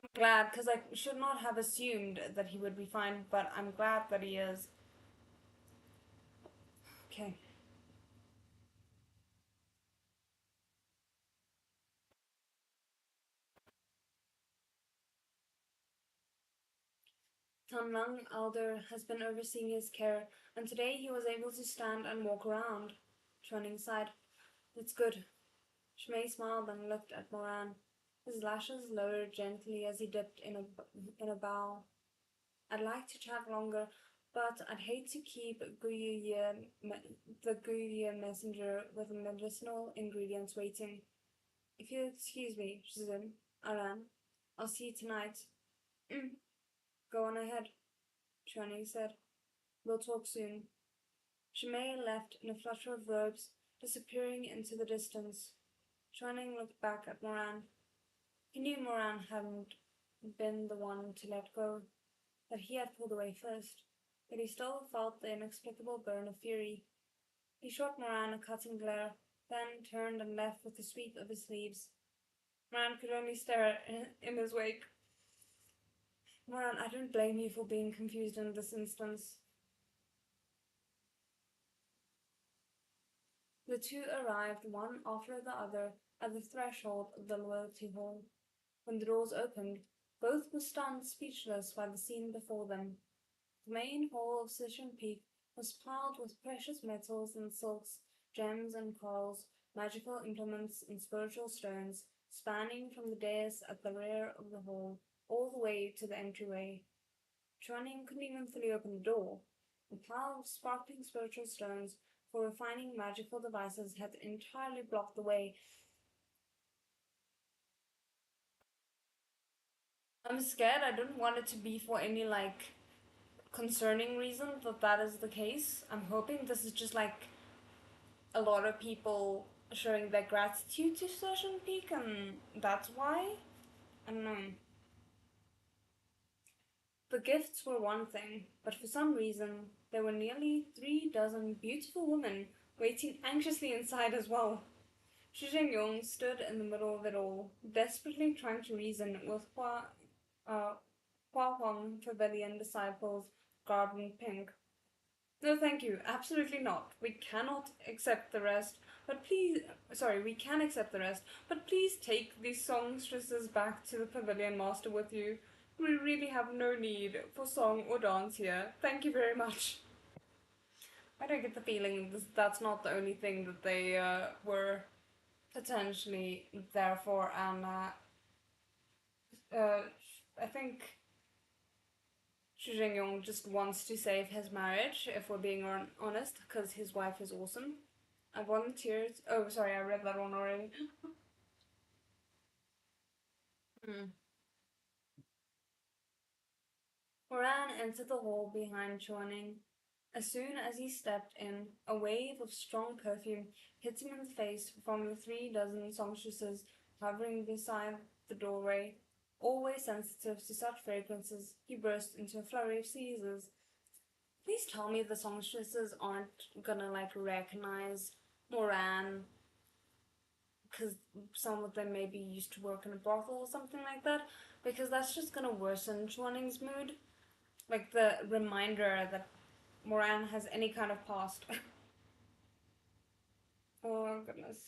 I'm glad, because I should not have assumed that he would be fine, but I'm glad that he is. Okay. Tanlang Elder has been overseeing his care, and today he was able to stand and walk around. Chuaning sighed. It's good. Shmei smiled and looked at Moran. His lashes lowered gently as he dipped in a bow. I'd like to chat longer, but I'd hate to keep the Guye messenger with medicinal ingredients waiting. If you'll excuse me, Shizun, Aran, I'll see you tonight. Go on ahead, Chuaning said. We'll talk soon. Shimei left in a flutter of robes, disappearing into the distance. Chuaning looked back at Moran. He knew Moran hadn't been the one to let go, that he had pulled away first, but he still felt the inexplicable burn of fury. He shot Moran a cutting glare, then turned and left with a sweep of his sleeves. Moran could only stare in his wake. Moran, I don't blame you for being confused in this instance. The two arrived one after the other at the threshold of the loyalty hall. When the doors opened, both were stunned speechless by the scene before them. The main hall of Shizun Peak was piled with precious metals and silks, gems and corals, magical implements and spiritual stones, spanning from the dais at the rear of the hall all the way to the entryway. Chuaning couldn't even fully open the door. A pile of sparkling spiritual stones for refining magical devices had entirely blocked the way. I'm scared. I don't want it to be for any, concerning reason that is the case. I'm hoping this is just, a lot of people showing their gratitude to Shizun Peak, and that's why? I don't know. The gifts were one thing, but for some reason, there were nearly 3 dozen beautiful women waiting anxiously inside as well. Shi Jingyong stood in the middle of it all, desperately trying to reason with Hua Huang Pavilion disciples garbed in pink. No, thank you. Absolutely not. We cannot accept the rest. But please, sorry, we can accept the rest. But please take these songstresses back to the pavilion master with you. We really have no need for song or dance here. Thank you very much. I don't get the feeling that's not the only thing that they were potentially there for, and I think Xu Jingyong just wants to save his marriage, if we're being honest, because his wife is awesome. I volunteered. Oh, sorry, I read that one already. Moran entered the hall behind Chuaning. As soon as he stepped in, a wave of strong perfume hit him in the face from the 3 dozen songstresses hovering beside the doorway. Always sensitive to such fragrances, he burst into a flurry of sneezes. Please tell me the songstresses aren't gonna recognize Moran because some of them maybe used to work in a brothel or something like that, because that's just gonna worsen Chuaning's mood. Like the reminder that Moran has any kind of past. Oh goodness.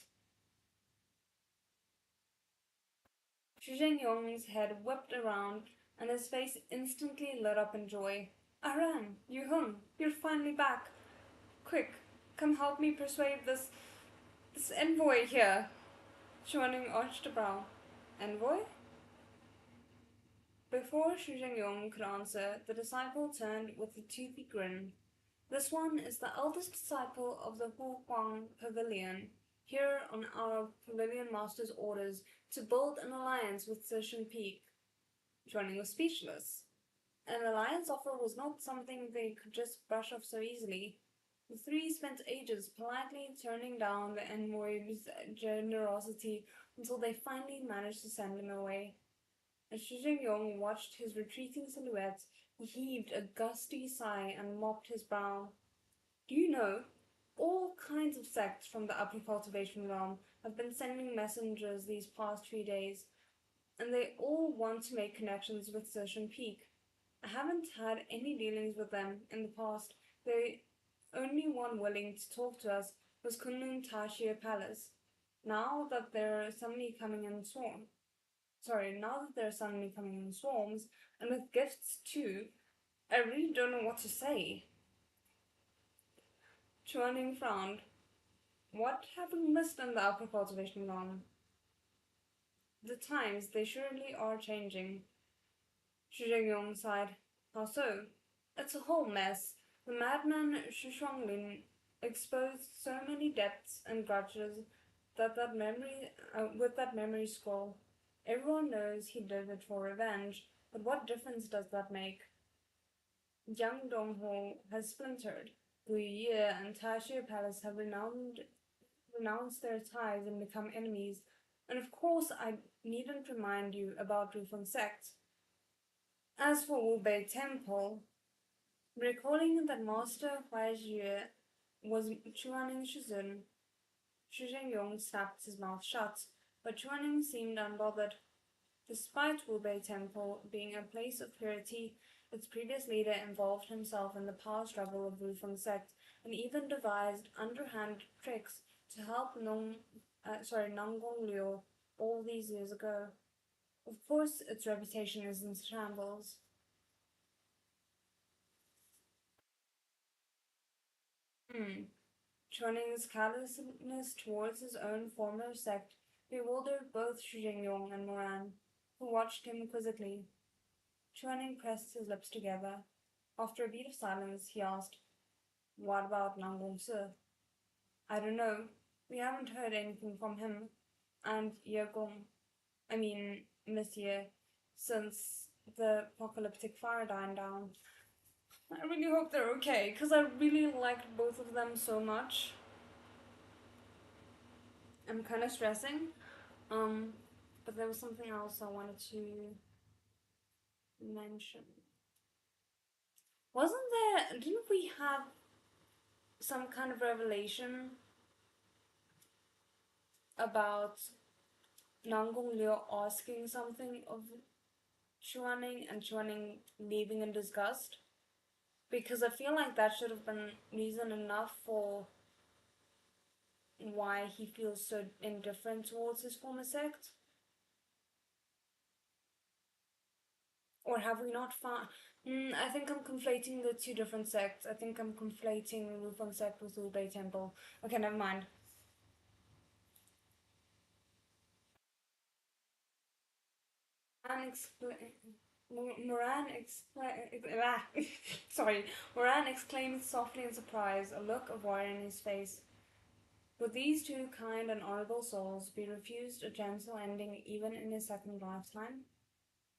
Xu Yong's head whipped around and his face instantly lit up in joy. Aran, Yu-hung, you're finally back. Quick, come help me persuade this envoy here. Chuaning arched a brow. Envoy? Before Xu Zhengyong could answer, the disciple turned with a toothy grin. This one is the eldest disciple of the Hu Huang Pavilion, here on our Pavilion Master's orders to build an alliance with Shizun Peak. Chuaning was speechless. An alliance offer was not something they could just brush off so easily. The three spent ages politely turning down the envoy's generosity until they finally managed to send him away. As Xu Zhengyong watched his retreating silhouette, he heaved a gusty sigh and mopped his brow. Do you know, all kinds of sects from the upper cultivation realm have been sending messengers these past few days, and they all want to make connections with Shizun Peak. I haven't had any dealings with them in the past. The only one willing to talk to us was Kunlun Tashir Palace. Now that they're suddenly coming in swarms, and with gifts too, I really don't know what to say. Chuaning frowned. What have we missed in the upper cultivation realm? The times, they surely are changing. Xu Zhengyong sighed. How so? It's a whole mess. The madman Xu Shuanglin exposed so many depths and grudges with that memory scroll. Everyone knows he did it for revenge, but what difference does that make? Jiang Dongho has splintered. Guiye and Tashir Palace have renounced their ties and become enemies. And of course, I needn't remind you about Rufeng sect. As for Wu Bei Temple, recalling that Master Huaizhue was Chuaning Shizun, Xu Zhengyong snapped his mouth shut, but Chuaning seemed unbothered. Despite Wu Bei Temple being a place of purity, its previous leader involved himself in the power struggle of Rufeng sect and even devised underhand tricks to help Nanggong Liu all these years ago. Of course, its reputation is in shambles. Chuning's callousness towards his own former sect bewildered both Xu Zhengyong and Moran, who watched him quizzically. Chuaning pressed his lips together. After a beat of silence, he asked, What about Nanggong Si? I don't know. We haven't heard anything from him. And Miss Ye, since the apocalyptic fire died down. I really hope they're okay, because I really liked both of them so much. I'm kind of stressing. But there was something else I wanted to mention. Didn't we have some kind of revelation about Nanggong Liu asking something of Chuaning and Chuaning leaving in disgust? Because I feel like that should have been reason enough for why he feels so indifferent towards his former sect. Or have we not found... I think I'm conflating the two different sects. I think I'm conflating Rufeng sect with Wu Bei Temple. Okay, never mind. Moran exclaimed softly in surprise, a look of worry in his face. Would these two kind and honorable souls be refused a gentle ending even in his second lifetime?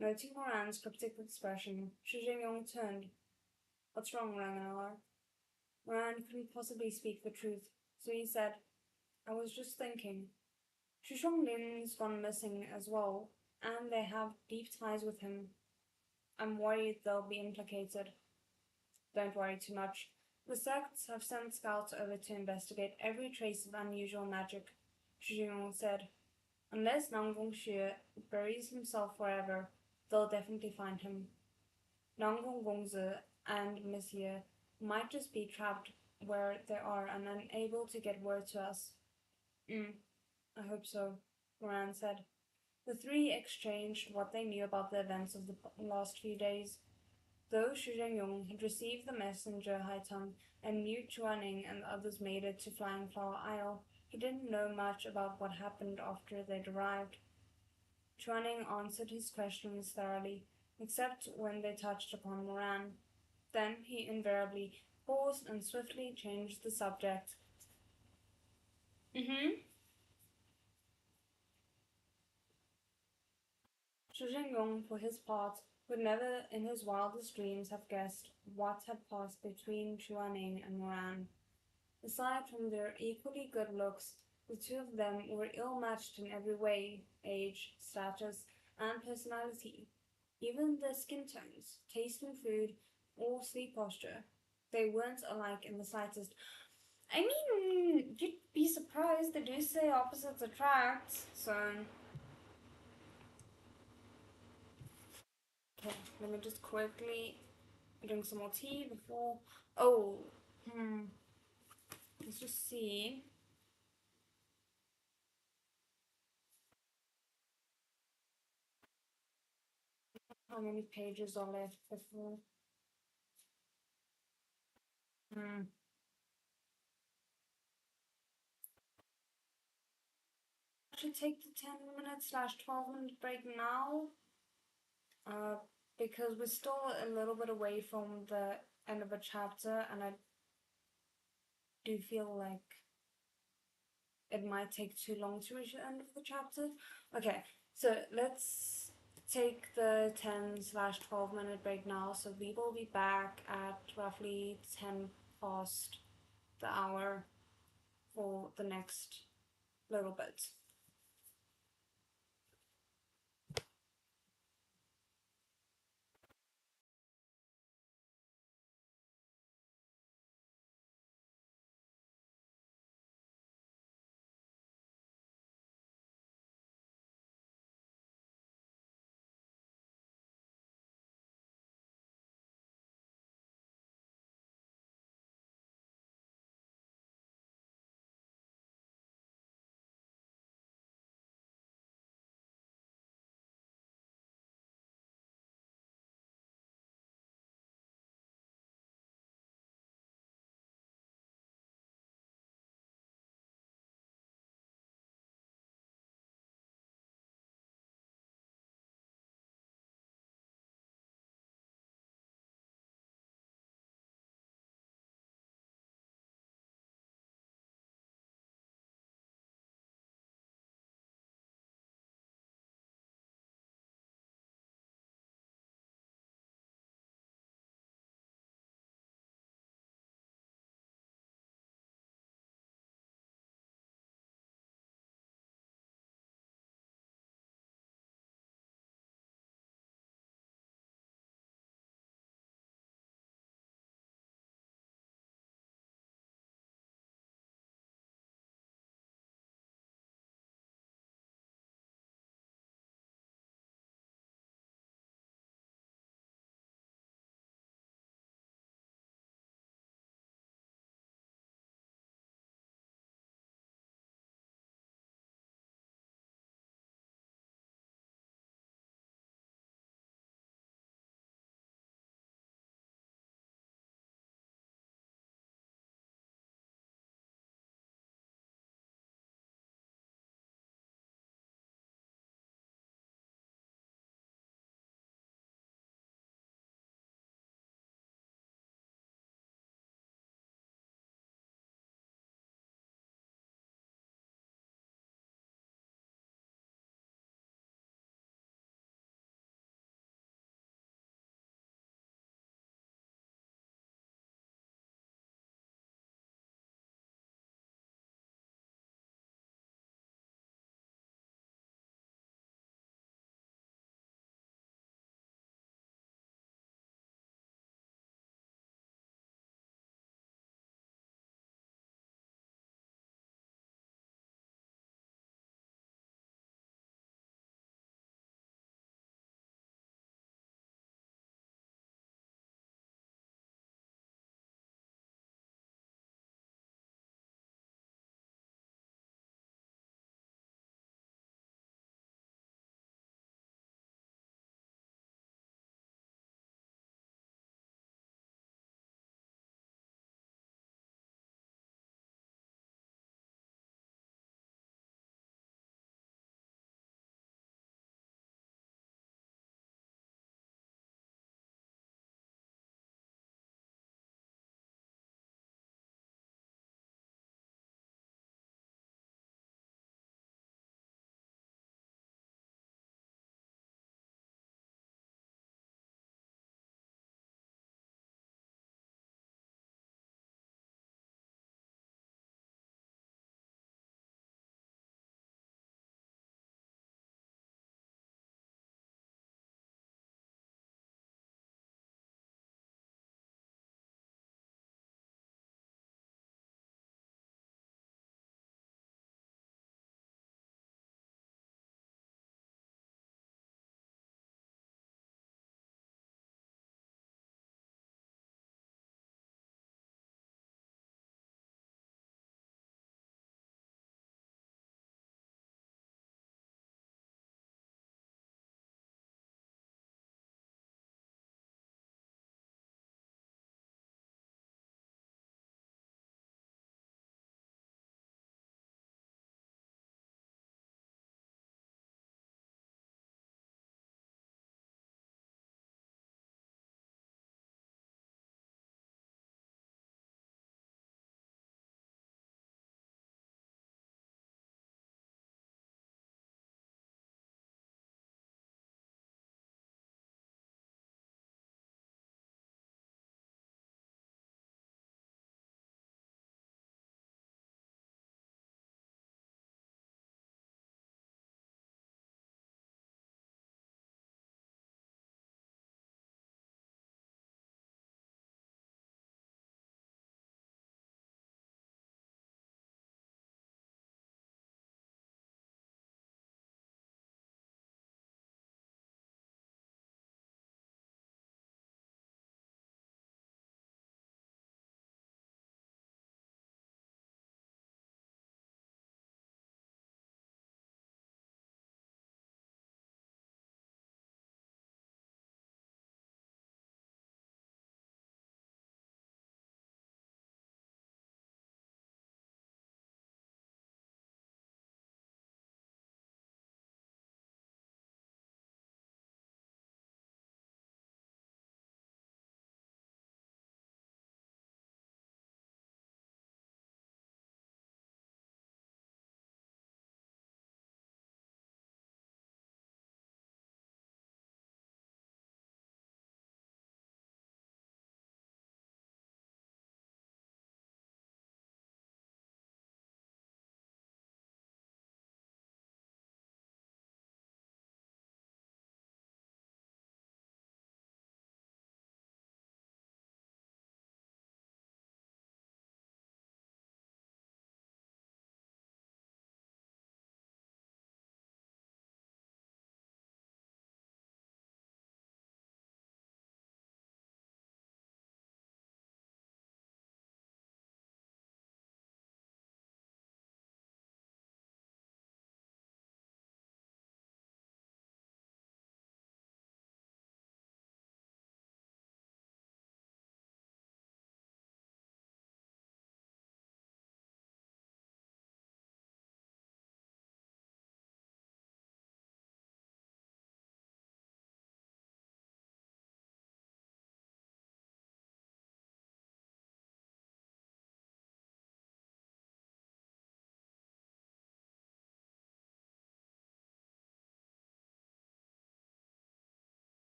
Noting Moran's cryptic expression, Xu Zhengyong turned. What's wrong, Ranganar? Moran couldn't possibly speak the truth, so he said, I was just thinking. Xu Shuanglin's gone missing as well, and they have deep ties with him. I'm worried they'll be implicated. Don't worry too much. The sects have sent scouts over to investigate every trace of unusual magic, Xu Zhengyong said. Unless Nanggong Xue buries himself forever, they'll definitely find him. Nanggong Gongzi and Miss Ye might just be trapped where they are and unable to get word to us. I hope so, Moran said. The three exchanged what they knew about the events of the last few days. Though Xu Zhengyong had received the messenger Haitang and knew Chuaning and the others made it to Flying Flower Isle, he didn't know much about what happened after they'd arrived. Chuaning answered his questions thoroughly, except when they touched upon Moran. Then he invariably paused and swiftly changed the subject. Xu Zhengyong, for his part, would never in his wildest dreams have guessed what had passed between Chuaning and Moran. Aside from their equally good looks, the two of them were ill-matched in every way, age, status, and personality. Even their skin tones, taste in food, or sleep posture. They weren't alike in the slightest. I mean, you'd be surprised they do say opposites attract, so... Okay, let me just quickly drink some more tea before... Oh, let's just see. How many pages are left before? I should take the 10-minute/12-minute break now, because we're still a little bit away from the end of a chapter, and I do feel like it might take too long to reach the end of the chapter. Okay, so let's take the 10/12-minute break now. So we will be back at roughly 10 past the hour for the next little bit.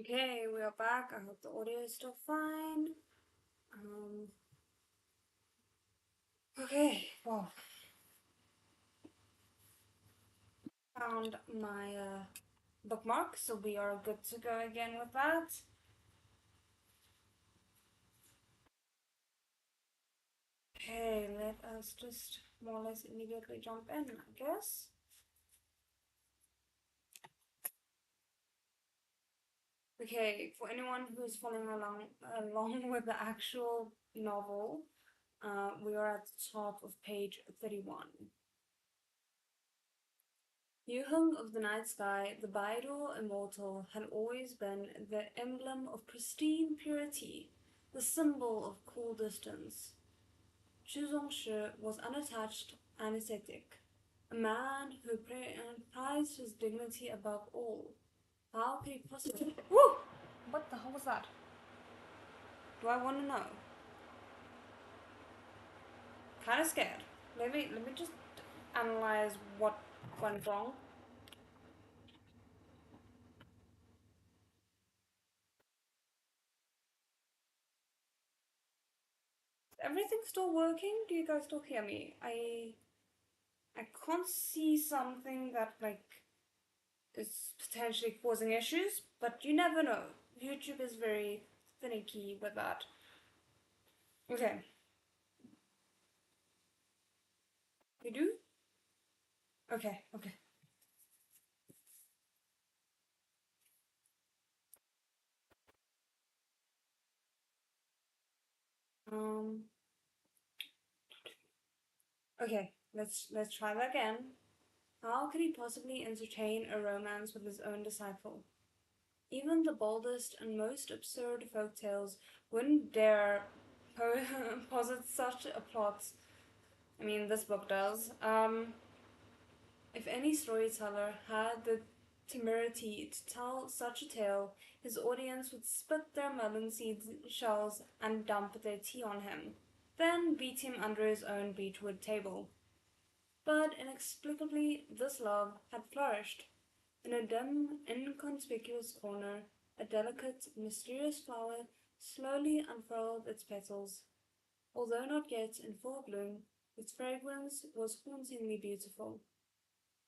Okay, we are back. I hope the audio is still fine. Okay, well, found my bookmark, so we are good to go again with that. Okay, let us just more or less immediately jump in, I guess. Okay, for anyone who's following along with the actual novel, we are at the top of page 31. Yuhung of the night sky, the bidal immortal, had always been the emblem of pristine purity, the symbol of cool distance. Shizun was unattached and ascetic, a man who prized his dignity above all. How could he possibly— Woo! What the hell was that? Do I want to know? Kind of scared. Let me just analyze what went wrong. Is everything still working? Do you guys still hear me? I can't see something that is potentially causing issues, but you never know. YouTube is very finicky with that. Okay. You do? Okay, okay. Um okay, let's try that again. How could he possibly entertain a romance with his own disciple? Even the boldest and most absurd folk tales wouldn't dare posit such a plot. I mean, this book does. If any storyteller had the temerity to tell such a tale, his audience would spit their melon seed shells and dump their tea on him, then beat him under his own beechwood table. But inexplicably, this love had flourished. In a dim, inconspicuous corner, a delicate, mysterious flower slowly unfurled its petals. Although not yet in full bloom, its fragrance was hauntingly beautiful.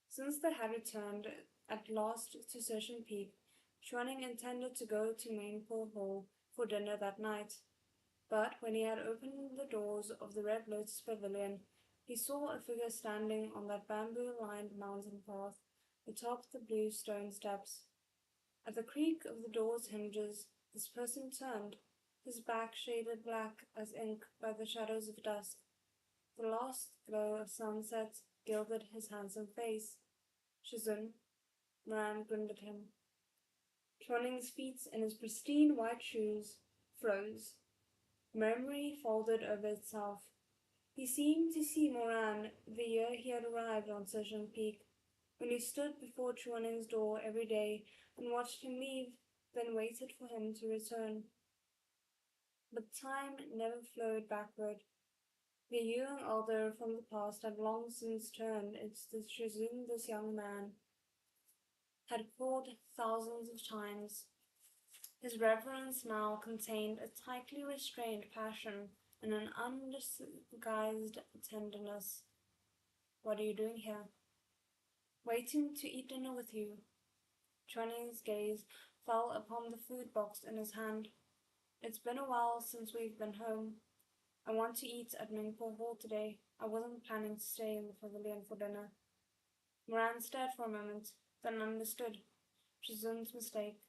Since they had returned at last to Session Peak, Chuaning intended to go to Mainpool Hall for dinner that night. But when he had opened the doors of the Red Lotus Pavilion, he saw a figure standing on that bamboo-lined mountain path atop the blue stone steps. At the creak of the door's hinges, this person turned, his back shaded black as ink by the shadows of dusk. The last glow of sunset gilded his handsome face. Shizun, Moran grinned at him. Chuaning's feet in his pristine white shoes froze. Memory folded over itself. He seemed to see Moran the year he had arrived on Session Peak, when he stood before Chuaning's door every day and watched him leave, then waited for him to return. But time never flowed backward. The young elder from the past had long since turned into the Shizun this young man had called thousands of times. His reverence now contained a tightly restrained passion and an undisguised tenderness. What are you doing here? Waiting to eat dinner with you. Chuaning's gaze fell upon the food box in his hand. It's been a while since we've been home. I want to eat at Mingpo Hall today. I wasn't planning to stay in the pavilion for dinner. Moran stared for a moment, then understood Shizun's mistake.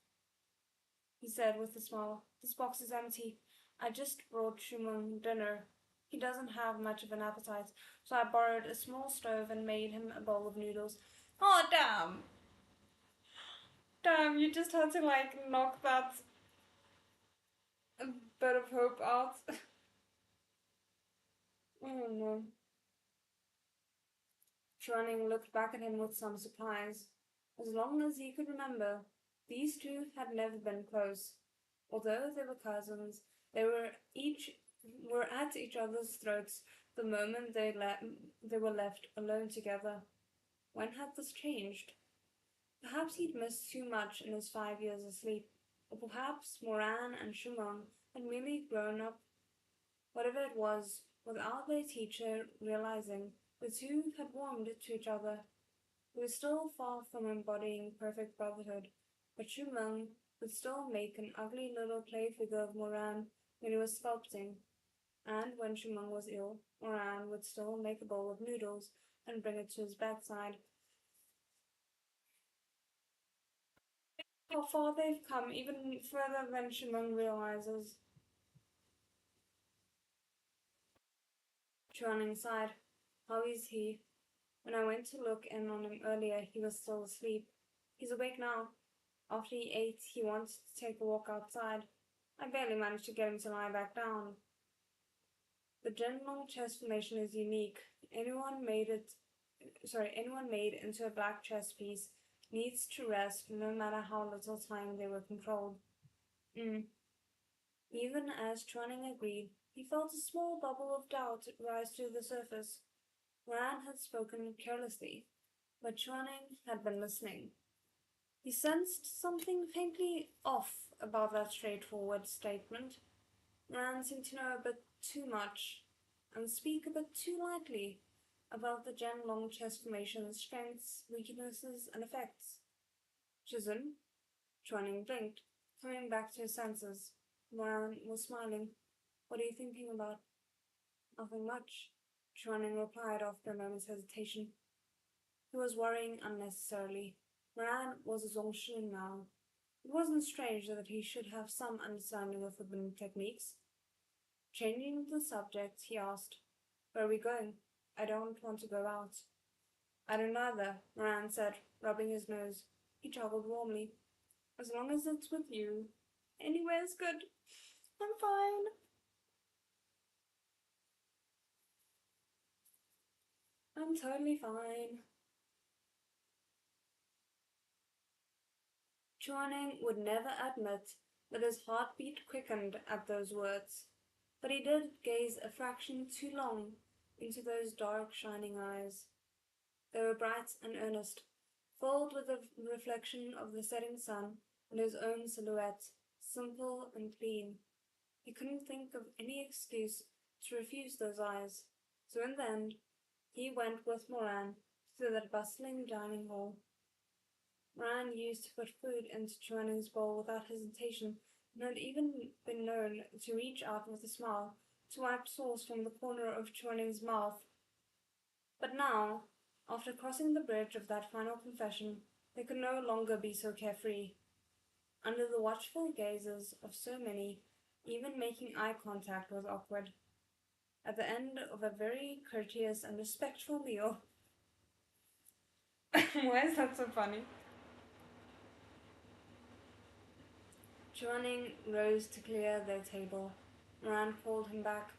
He said with a smile, "This box is empty. I just brought Shumun dinner. He doesn't have much of an appetite, so I borrowed a small stove and made him a bowl of noodles." Oh, damn! Damn, you just had to knock that a bit of hope out. Oh no. Chuaning looked back at him with some surprise. As long as he could remember, these two had never been close. Although they were cousins, they were at each other's throats the moment they were left alone together. When had this changed? Perhaps he'd missed too much in his 5 years of sleep. Or perhaps Moran and Shimon had merely grown up, whatever it was, without their teacher realizing. The two had warmed to each other. He was still far from embodying perfect brotherhood, but Shimon would still make an ugly little clay figure of Moran when he was sculpting, and when Shimon was ill, Moran would still make a bowl of noodles and bring it to his bedside. How far they've come, even further than Shimon realizes. Chuaning sighed. How is he? When I went to look in on him earlier, he was still asleep. He's awake now. After he ate, he wanted to take a walk outside. I barely managed to get him to lie back down. The general chest formation is unique. Anyone made into a black chess piece needs to rest no matter how little time they were controlled. Even as Chuaning agreed, he felt a small bubble of doubt rise to the surface. Moran had spoken carelessly, but Chuaning had been listening. He sensed something faintly off about that straightforward statement. Moran seemed to know a bit too much, and speak a bit too lightly about the Gen Long chess formation's strengths, weaknesses, and effects. Shizun? Chuaning blinked, coming back to his senses. Moran was smiling. What are you thinking about? Nothing much, Chuaning replied after a moment's hesitation. He was worrying unnecessarily. Moran was a Zhongshin now. It wasn't strange that he should have some understanding of forbidden techniques. Changing the subject, he asked, Where are we going? I don't want to go out. I don't either, Moran said, rubbing his nose. He chuckled warmly. As long as it's with you. Anywhere's good. I'm fine. I'm totally fine. Chuaning would never admit that his heartbeat quickened at those words, but he did gaze a fraction too long into those dark, shining eyes. They were bright and earnest, filled with the reflection of the setting sun and his own silhouette, simple and clean. He couldn't think of any excuse to refuse those eyes, so in the end, he went with Moran to that bustling dining hall. Moran used to put food into Chuaning's bowl without hesitation, and had even been known to reach out with a smile to wipe sauce from the corner of Chuaning's mouth. But now, after crossing the bridge of that final confession, they could no longer be so carefree. Under the watchful gazes of so many, even making eye contact was awkward. At the end of a very courteous and respectful meal. Why is that so funny? Chuaning rose to clear their table. Moran called him back.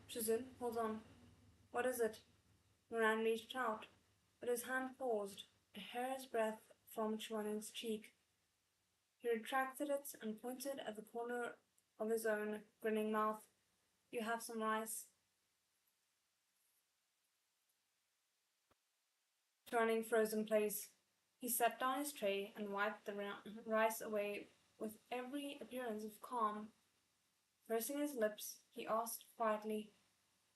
Shizun, hold on. What is it? Moran reached out, but his hand paused, a hair's breadth from Chuaning's cheek. He retracted it and pointed at the corner of his own grinning mouth. You have some rice? Chuaning froze in place. He set down his tray and wiped the rice away with every appearance of calm. Pursing his lips, he asked quietly,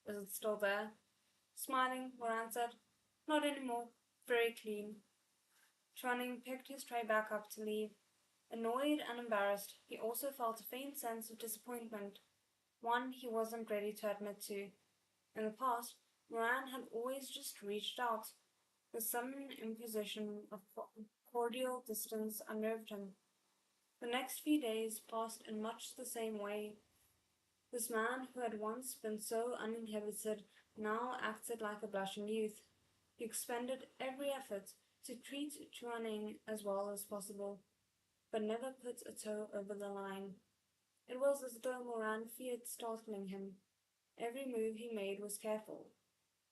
Is it still there? Smiling, Moran said, Not anymore. Very clean. Chuaning picked his tray back up to leave. Annoyed and embarrassed, he also felt a faint sense of disappointment, one he wasn't ready to admit to. In the past, Moran had always just reached out. The sudden imposition of cordial distance unnerved him. The next few days passed in much the same way. This man who had once been so uninhibited now acted like a blushing youth. He expended every effort to treat Chuaning as well as possible, but never put a toe over the line. It was as though Moran feared startling him. Every move he made was careful.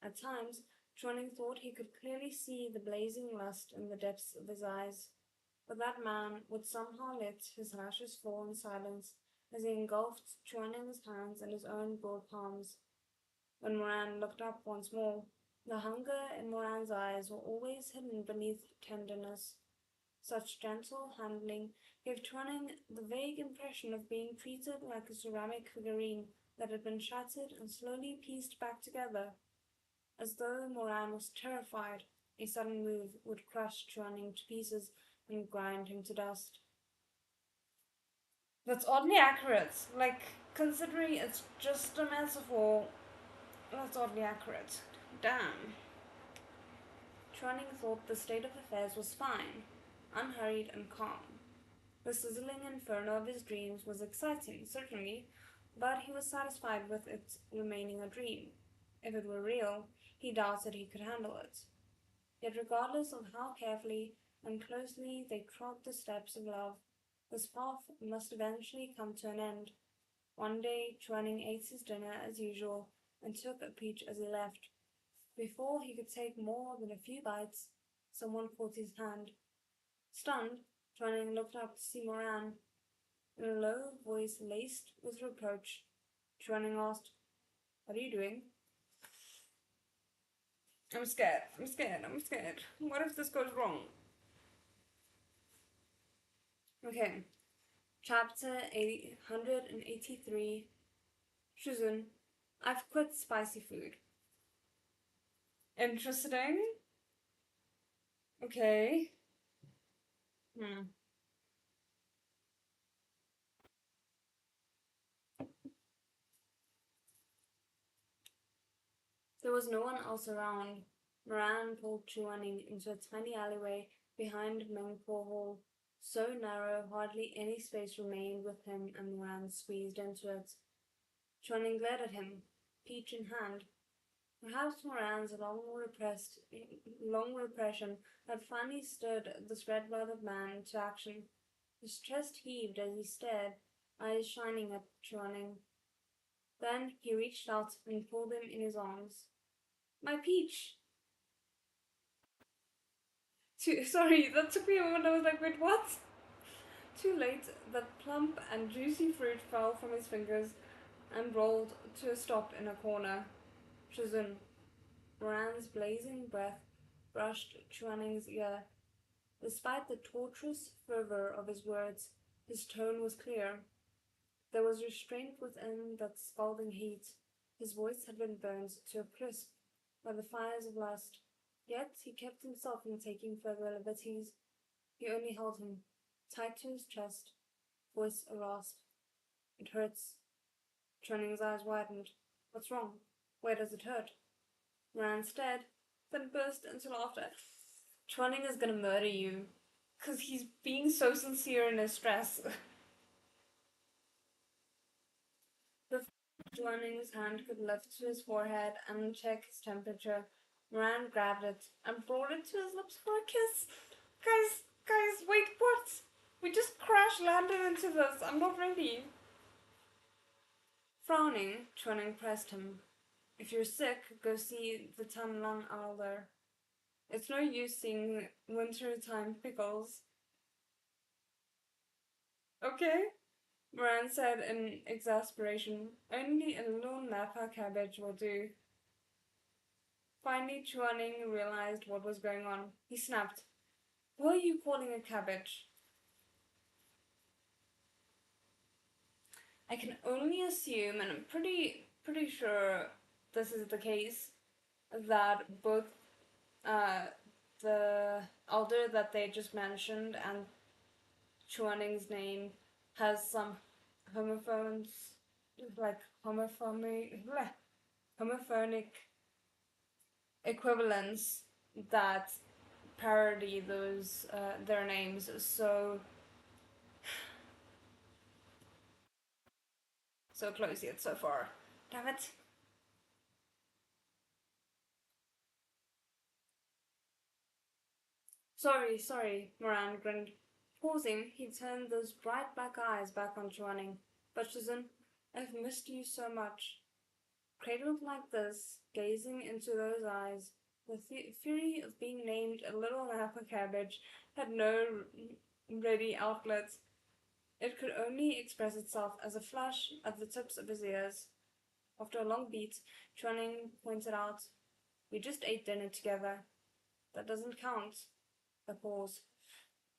At times, Chuaning thought he could clearly see the blazing lust in the depths of his eyes, but that man would somehow let his lashes fall in silence as he engulfed Chuaning's hands in his own broad palms. When Moran looked up once more, the hunger in Moran's eyes were always hidden beneath tenderness. Such gentle handling gave Chuaning the vague impression of being treated like a ceramic figurine that had been shattered and slowly pieced back together. As though Moran was terrified, a sudden move would crush Chuaning to pieces and grind him to dust. That's oddly accurate. Like, considering it's just a metaphor, that's oddly accurate. Damn. Chuaning thought the state of affairs was fine, unhurried and calm. The sizzling inferno of his dreams was exciting, certainly, but he was satisfied with its remaining a dream. If it were real, he doubted he could handle it. Yet regardless of how carefully and closely they trod the steps of love, this path must eventually come to an end. One day, Chuaning ate his dinner as usual and took a peach as he left. Before he could take more than a few bites, someone caught his hand. Stunned, Chuaning looked up to see Moran. In a low voice laced with reproach, Chuaning asked, "What are you doing?" I'm scared. What if this goes wrong? Okay. Chapter 883. Shizun. I've quit spicy food. Interesting. Okay. There was no one else around. Moran pulled Chuaning into a tiny alleyway behind Mengpo Hall, so narrow hardly any space remained with him and Moran squeezed into it. Chuaning glared at him, peach in hand. Perhaps Moran's long repression had finally stirred this red-blooded man to action. His chest heaved as he stared, eyes shining at Chuaning. Then he reached out and pulled him in his arms. My peach! Sorry, that took me a moment. I was like, wait, what? Too late, that plump and juicy fruit fell from his fingers and rolled to a stop in a corner. Shizun. Moran's blazing breath brushed Chuaning's ear. Despite the torturous fervor of his words, his tone was clear. There was restraint within that scalding heat. His voice had been burned to a crisp by the fires of lust, yet he kept himself from taking further liberties. He only held him, tight to his chest, voice a rasp. It hurts. Chuning's eyes widened. What's wrong? Where does it hurt? Moran stared, then burst into laughter. Chuaning is gonna murder you, 'cause he's being so sincere in his stress. Before Chuaning's hand could lift to his forehead and check his temperature, Moran grabbed it and brought it to his lips for a kiss. Guys, wait, what? We just crash landed into this. I'm not ready. Frowning, Chuaning pressed him. If you're sick, go see the Tanlang Elder. It's no use seeing wintertime pickles. Okay, Moran said in exasperation. Only a little Napa cabbage will do. Finally, Chuaning realized what was going on. He snapped. What are you calling a cabbage? I can only assume, and I'm pretty sure this is the case, that both the elder that they just mentioned and Chuaning's name has some homophones, like homophonic equivalents that parody those their names. So close yet so far. Damn it. Sorry, Moran grinned. Pausing, he turned those bright black eyes back on Chuaning. But Shizun, I've missed you so much. Cradled like this, gazing into those eyes, the fury of being named a little Napa cabbage had no ready outlet. It could only express itself as a flush at the tips of his ears. After a long beat, Chuaning pointed out, We just ate dinner together. That doesn't count. A pause.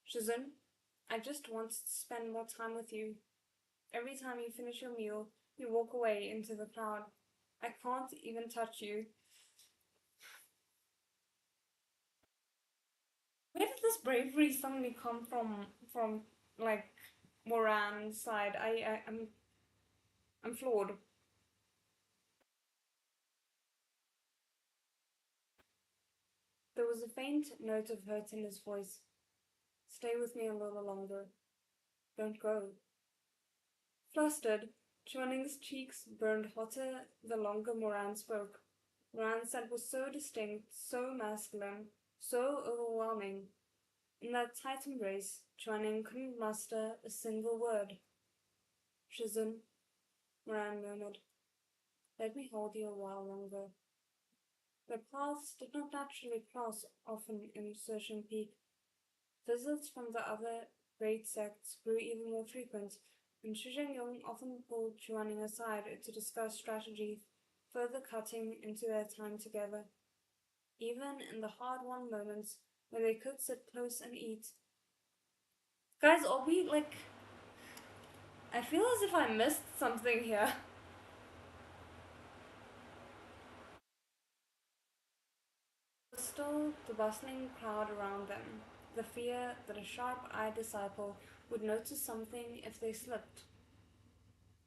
Shizun, I just wanted to spend more time with you. Every time you finish your meal, you walk away into the crowd. I can't even touch you. Where did this bravery suddenly come from like Moran's side? I'm floored. There was a faint note of hurt in his voice. Stay with me a little longer. Don't go. Flustered, Chuaning's cheeks burned hotter the longer Moran spoke. Moran's scent was so distinct, so masculine, so overwhelming. In that tight embrace, Chuaning couldn't muster a single word. Shizun, Moran murmured, let me hold you a while longer. Their paths did not naturally cross often in Surgeon Peak. Visits from the other great sects grew even more frequent, and Shi Zhengyong often pulled Chuaning aside to discuss strategy, further cutting into their time together. Even in the hard-won moments when they could sit close and eat. Guys, are we like... I feel as if I missed something here. Still, the bustling crowd around them, the fear that a sharp-eyed disciple would notice something if they slipped.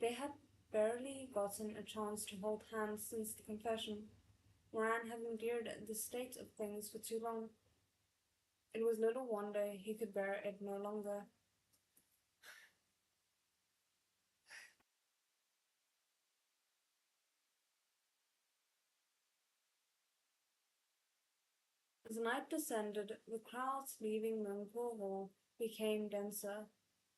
They had barely gotten a chance to hold hands since the confession. Moran had endured this state of things for too long. It was little wonder he could bear it no longer. As night descended, the crowds leaving Mengpo Hall became denser.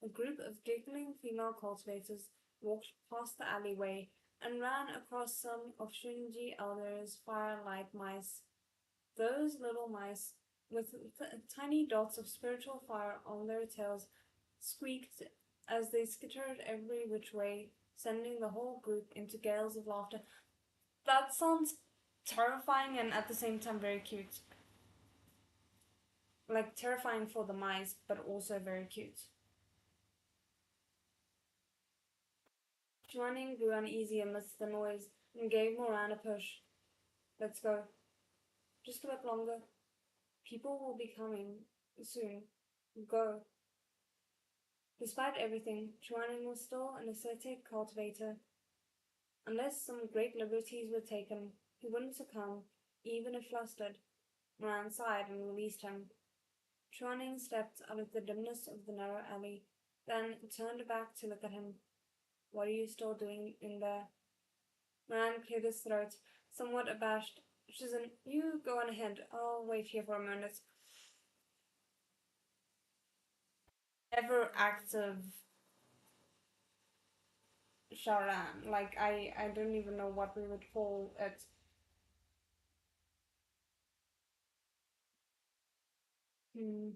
A group of giggling female cultivators walked past the alleyway and ran across some of Shunji Elder's firelight mice. Those little mice, with tiny dots of spiritual fire on their tails, squeaked as they skittered every which way, sending the whole group into gales of laughter. That sounds terrifying and at the same time very cute. Like terrifying for the mice, but also very cute. Chuaning grew uneasy amidst the noise and gave Moran a push. Let's go. Just a bit longer. People will be coming soon. Go. Despite everything, Chuaning was still an ascetic cultivator. Unless some great liberties were taken, he wouldn't succumb, even if flustered. Moran sighed and released him. Chuaning stepped out of the dimness of the narrow alley, then turned back to look at him. What are you still doing in there? Moran cleared his throat, somewhat abashed. Shizun, you go on ahead. I'll wait here for a minute. Ever active Sharan. Like, I don't even know what we would call it. Hmm.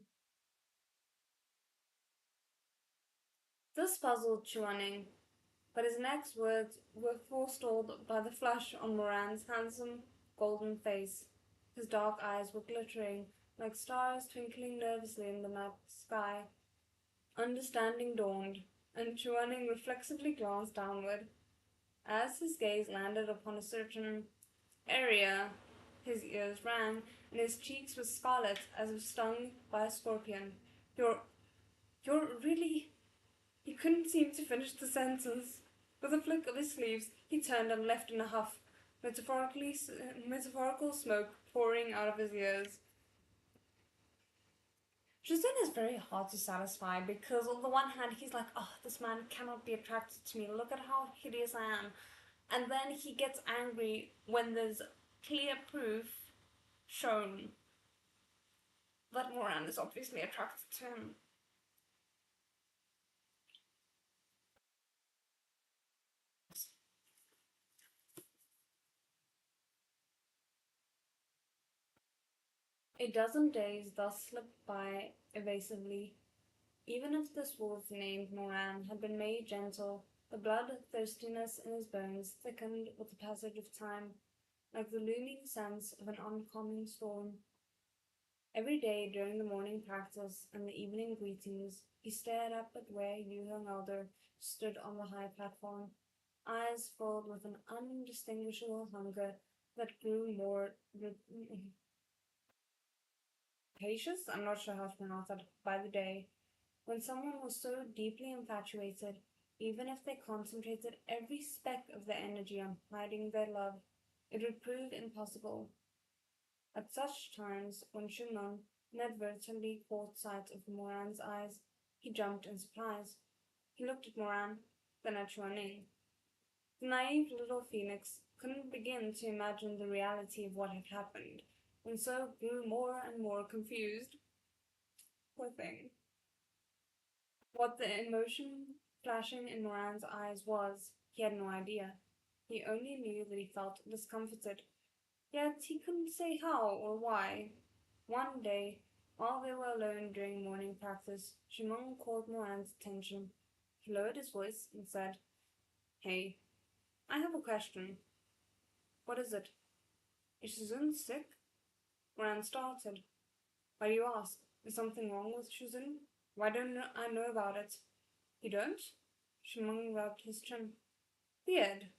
This puzzled Chuaning, but his next words were forestalled by the flush on Moran's handsome, golden face. His dark eyes were glittering like stars twinkling nervously in the night sky. Understanding dawned, and Chuaning reflexively glanced downward. As his gaze landed upon a certain area, his ears rang, and his cheeks were scarlet as if stung by a scorpion. You're really... He couldn't seem to finish the sentence. With a flick of his sleeves, he turned and left in a huff, metaphorical smoke pouring out of his ears. Shizun is very hard to satisfy because on the one hand he's like, oh, this man cannot be attracted to me, look at how hideous I am. And then he gets angry when there's clear proof shown that Moran is obviously attracted to him. A dozen days thus slipped by evasively. Even if this wolf named Moran had been made gentle, the blood-thirstiness in his bones thickened with the passage of time, like the looming sense of an oncoming storm. Every day during the morning practice and the evening greetings, he stared up at where Yuheng Elder stood on the high platform, eyes filled with an undistinguishable hunger that grew more rapacious, I'm not sure how to pronounce that, by the day. When someone was so deeply infatuated, even if they concentrated every speck of their energy on hiding their love, it would prove impossible. At such times, when Shimon inadvertently caught sight of Moran's eyes, he jumped in surprise. He looked at Moran, then at Chuaning. The naive little phoenix couldn't begin to imagine the reality of what had happened, and so grew more and more confused. Poor thing. What the emotion flashing in Moran's eyes was, he had no idea. He only knew that he felt discomfited, yet he couldn't say how or why. One day, while they were alone during morning practice, Shimon caught Moran's attention. He lowered his voice and said, "Hey, I have a question." "What is it?" "Is Shizun sick?" Moran started. "Why do you ask? Is something wrong with Shizun? Why don't I know about it?" "You don't?" Shimon rubbed his chin. "Weird.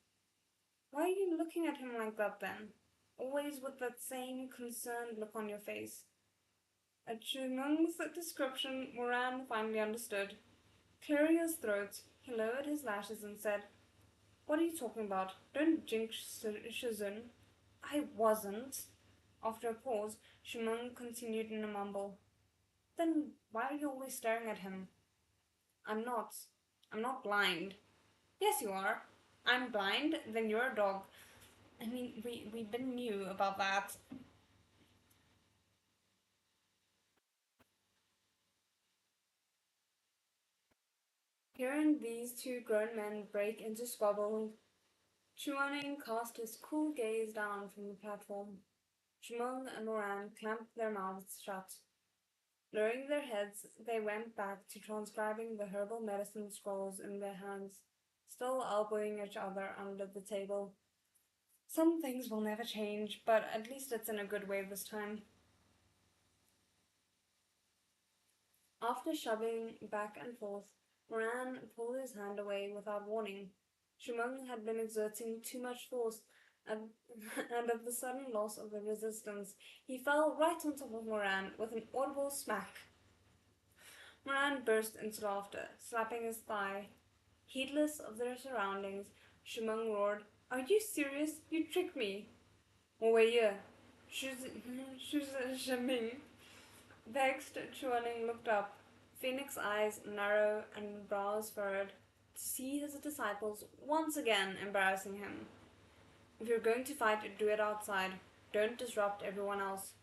Why are you looking at him like that then? Always with that same concerned look on your face." At Shimon's description, Moran finally understood. Clearing his throat, he lowered his lashes and said, "What are you talking about? Don't jinx Shizun." "I wasn't." After a pause, Shimon continued in a mumble. "Then why are you always staring at him?" I'm not. I'm not blind." "Yes, you are." "I'm blind? Then you're a dog." I mean, we been knew about that. Hearing these two grown men break into squabble, Chuaning cast his cool gaze down from the platform. Shimon and Moran clamped their mouths shut. Lowering their heads, they went back to transcribing the herbal medicine scrolls in their hands, still elbowing each other under the table. Some things will never change, but at least it's in a good way this time. After shoving back and forth, Moran pulled his hand away without warning. Shimon had been exerting too much force, and, and at the sudden loss of the resistance, he fell right on top of Moran with an audible smack. Moran burst into laughter, slapping his thigh. Heedless of their surroundings, Shimon roared, "Are you serious? You tricked me!" "我也." Shiming. Vexed, Chuaning looked up, Phoenix eyes narrow and brows furrowed, to see his disciples once again embarrassing him. "If you're going to fight, do it outside. Don't disrupt everyone else."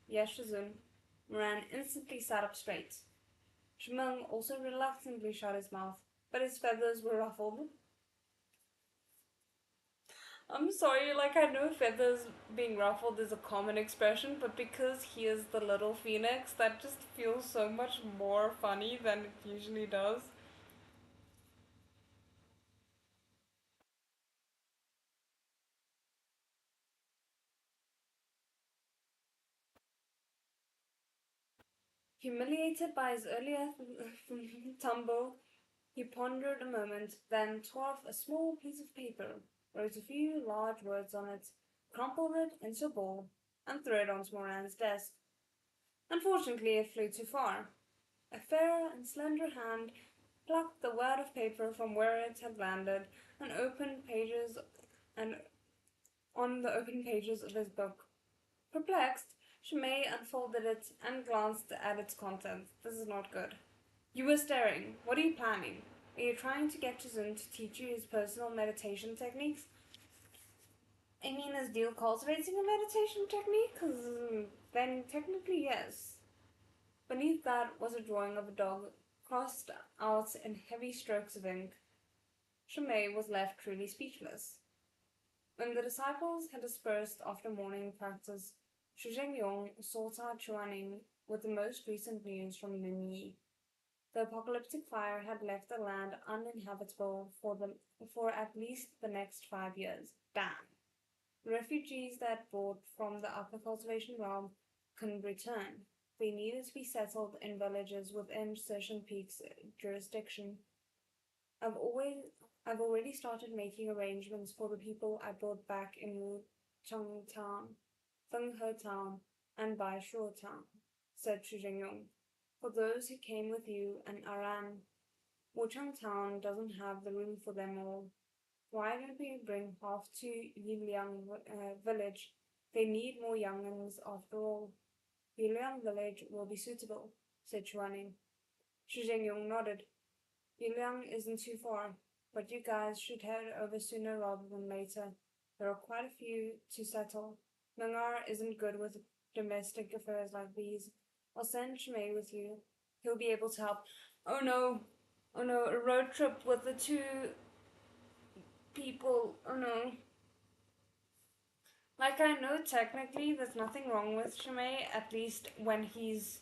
"Yes, Shizun." Moran instantly sat up straight. Shimon also reluctantly shut his mouth, but his feathers were ruffled. I'm sorry, like, I know feathers being ruffled is a common expression, but because he is the little phoenix, that just feels so much more funny than it usually does. Humiliated by his earlier tumble, he pondered a moment, then tore off a small piece of paper, wrote a few large words on it, crumpled it into a ball, and threw it onto Moran's desk. Unfortunately, it flew too far. A fair and slender hand plucked the wad of paper from where it had landed and opened pages and on the open pages of his book. Perplexed, Chimay unfolded it and glanced at its contents. This is not good. "You were staring. What are you planning? Are you trying to get Shizun to teach you his personal meditation techniques?" "I mean, is deal cultivating a meditation technique? 'Cause then technically yes." Beneath that was a drawing of a dog, crossed out in heavy strokes of ink. Chimay was left truly speechless. When the disciples had dispersed after morning practice, Shu Zhengyong sought out Chuaning with the most recent news from Ningyi. The apocalyptic fire had left the land uninhabitable for at least the next 5 years. Damn! The refugees that brought from the upper cultivation realm couldn't return. they needed to be settled in villages within Session Peak's jurisdiction. I've already started making arrangements for the people I brought back in Wucheng Town, Fenghe Town, and Baishuo Town, said Xu Jingyong. For those who came with you and Aran, Wucheng Town doesn't have the room for them all. Why don't we bring half to Yiliang village? They need more younglings after all. Yiliang village will be suitable, said Chuaning. Xu Jingyong nodded. Yiliang isn't too far, but you guys should head over sooner rather than later. There are quite a few to settle. Mengar isn't good with domestic affairs like these. I'll send Shimei with you. He'll be able to help. Oh no, a road trip with the two people. Oh no. Like, I know technically there's nothing wrong with Shimei, at least when he's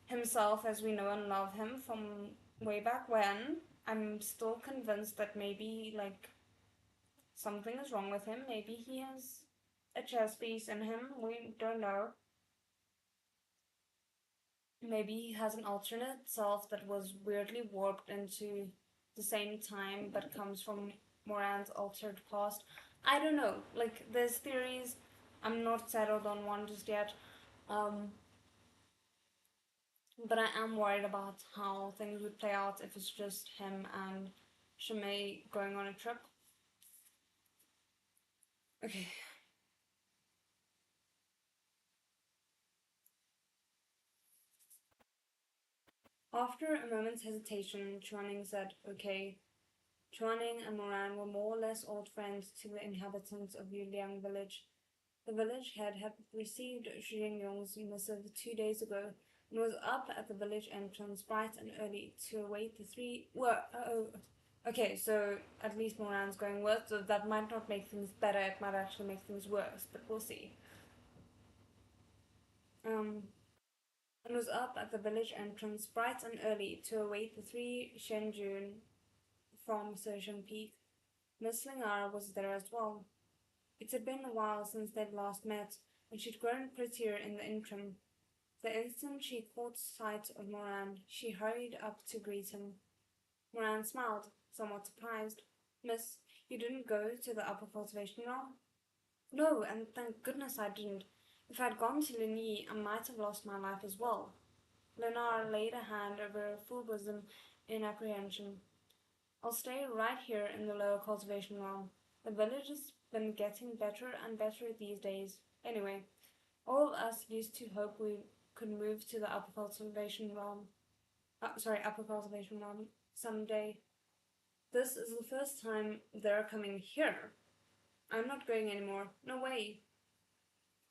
himself as we know and love him from way back when. I'm still convinced that maybe, like, something is wrong with him. Maybe he has a chess piece in him. We don't know. Maybe he has an alternate self that was weirdly warped into the same time but comes from Moran's altered past. I don't know. Like, there's theories. I'm not settled on one just yet. But I am worried about how things would play out if it's just him and Shimei going on a trip. Okay. After a moment's hesitation, Chuaning said, okay. Chuaning and Moran were more or less old friends to the inhabitants of Yuliang village. The village head had received Xu Jingyong's missive 2 days ago and was up at the village entrance bright and early to await the three. Okay, so at least Moran's going with, so that might not make things better, it might actually make things worse, but we'll see. And was up at the village entrance bright and early to await the three Shenjun from Sejong Peak. Miss Lingar was there as well. It had been a while since they'd last met, and she'd grown prettier in the interim. The instant she caught sight of Moran, she hurried up to greet him. Moran smiled, somewhat surprised. Miss, you didn't go to the upper cultivation realm? No, and thank goodness I didn't. If I'd gone to Ligny, I might have lost my life as well. Leonard laid a hand over her full bosom in apprehension. I'll stay right here in the lower cultivation realm. The village has been getting better and better these days. Anyway, all of us used to hope we could move to the upper cultivation realm. Upper cultivation realm someday. This is the first time they're coming here. I'm not going anymore. No way.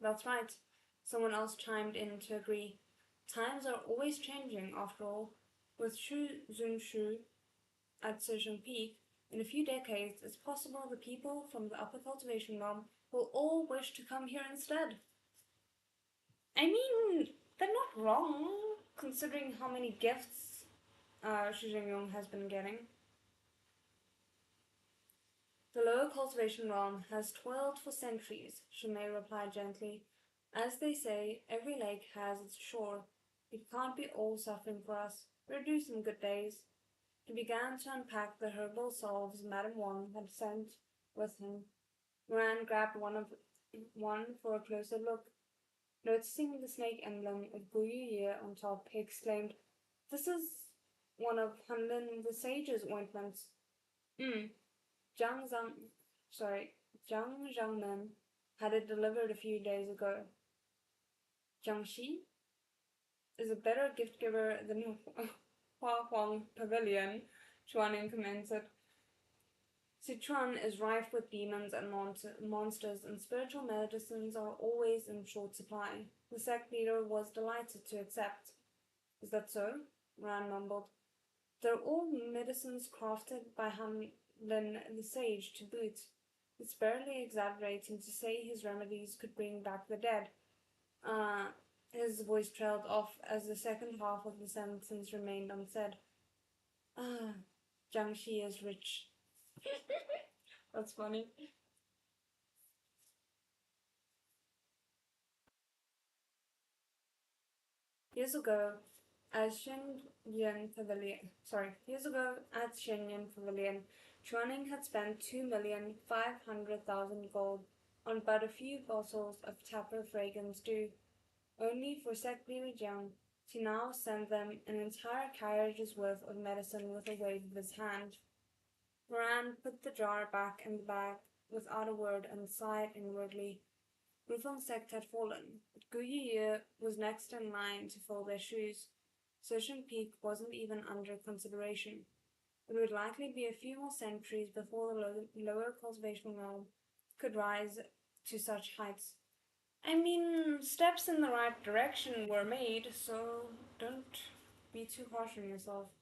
That's right. Someone else chimed in to agree. Times are always changing, after all. With Shu at Sejong Peak, in a few decades, it's possible the people from the upper cultivation realm will all wish to come here instead. I mean, they're not wrong, considering how many gifts Xu Jingyong has been getting. The lower cultivation realm has toiled for centuries, Shimei replied gently. As they say, every lake has its shore. It can't be all suffering for us. We're due some good days. He began to unpack the herbal salves Madame Wang had sent with him. Moran grabbed one for a closer look. Noticing the snake emblem of Guyu Ye on top, he exclaimed, "This is one of Hanlin the Sage's ointments." Zhang Zhangmen had it delivered a few days ago. Jiangxi is a better gift giver than Hua Huang Pavilion, Chuaning commented. Sichuan is rife with demons and monsters, and spiritual medicines are always in short supply. The sect leader was delighted to accept. Is that so? Ran mumbled. They're all medicines crafted by Hanlin the Sage to boot. It's barely exaggerating to say his remedies could bring back the dead. His voice trailed off as the second half of the sentence remained unsaid. Jiangxi is rich. That's funny. Years ago, years ago at Shenyang Pavilion, Chuaning had spent 2,500,000 gold on but a few bottles of Tapper fragrance dew, only for Sekli Lijiang to now send them an entire carriage's worth of medicine with a wave of his hand. Moran put the jar back in the bag without a word and sighed inwardly. Wufeng Sect had fallen, but Guyiye was next in line to fill their shoes. Sishan Peak wasn't even under consideration. It would likely be a few more centuries before the lower cultivation realm could rise to such heights. I mean, steps in the right direction were made, so don't be too harsh on yourself.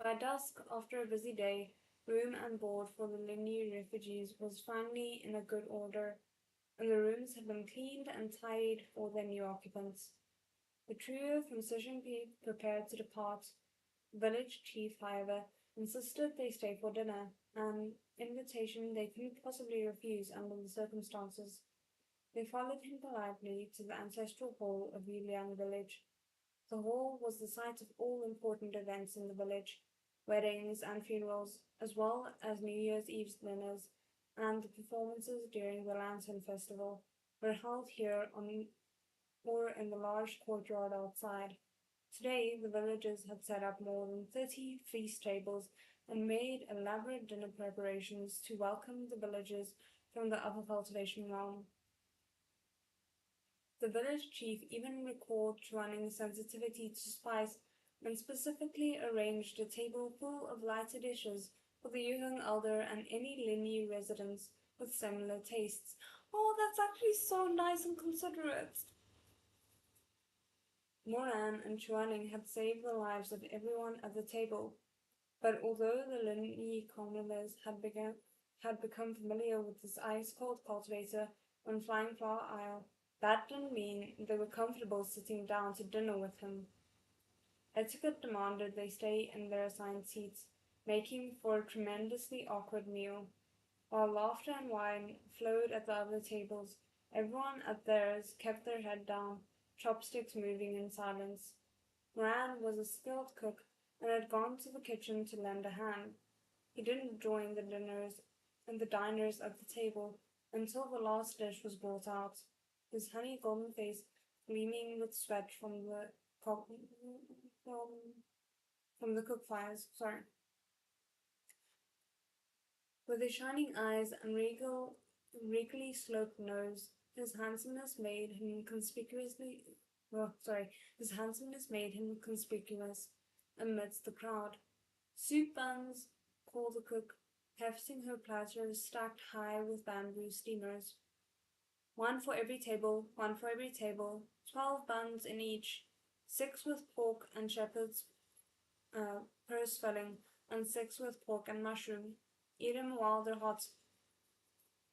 By dusk, after a busy day, room and board for the Linyi refugees was finally in a good order, and the rooms had been cleaned and tidied for their new occupants. The trio from Sishinpi prepared to depart. The village chief, however, insisted they stay for dinner, an invitation they couldn't possibly refuse under the circumstances. They followed him politely to the ancestral hall of Yuliang village. The hall was the site of all important events in the village, weddings and funerals, as well as New Year's Eve dinners, and the performances during the Lantern Festival were held here or in the large courtyard outside. Today, the villagers had set up more than 30 feast tables and made elaborate dinner preparations to welcome the villagers from the upper cultivation realm. The village chief even recalled Chuaning's sensitivity to spice and specifically arranged a table full of lighter dishes for the Yuheng elder and any Linyi residents with similar tastes. Oh, that's actually so nice and considerate. Moran and Chuaning had saved the lives of everyone at the table, but although the Linyi commoners had become familiar with this ice-cold cultivator on Flying Flower Isle, that didn't mean they were comfortable sitting down to dinner with him. Etiquette demanded they stay in their assigned seats, making for a tremendously awkward meal. While laughter and wine flowed at the other tables, everyone at theirs kept their head down, chopsticks moving in silence. Moran was a skilled cook and had gone to the kitchen to lend a hand. He didn't join the diners at the table until the last dish was brought out, his honey golden face gleaming with sweat from the cook fires. Sorry. With his shining eyes and regally sloped nose, his handsomeness made him conspicuous amidst the crowd. Soup buns, called the cook, hefting her platter stacked high with bamboo steamers. One for every table, 12 buns in each, 6 with pork and shepherd's purse filling, and 6 with pork and mushroom. Eat 'em while they're hot.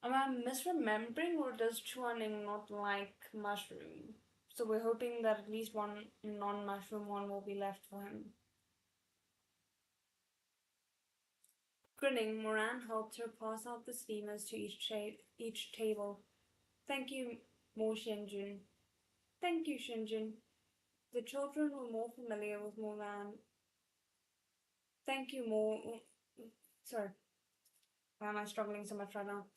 Am I misremembering, or does Chuaning not like mushroom? So we're hoping that at least one non-mushroom one will be left for him. Grinning, Moran helped her pass out the steamers to each table. Thank you, Mo Xianjun. Thank you, Shinjin. The children were more familiar with Moran. Thank you, Mo. Sorry, why am I struggling so much right now?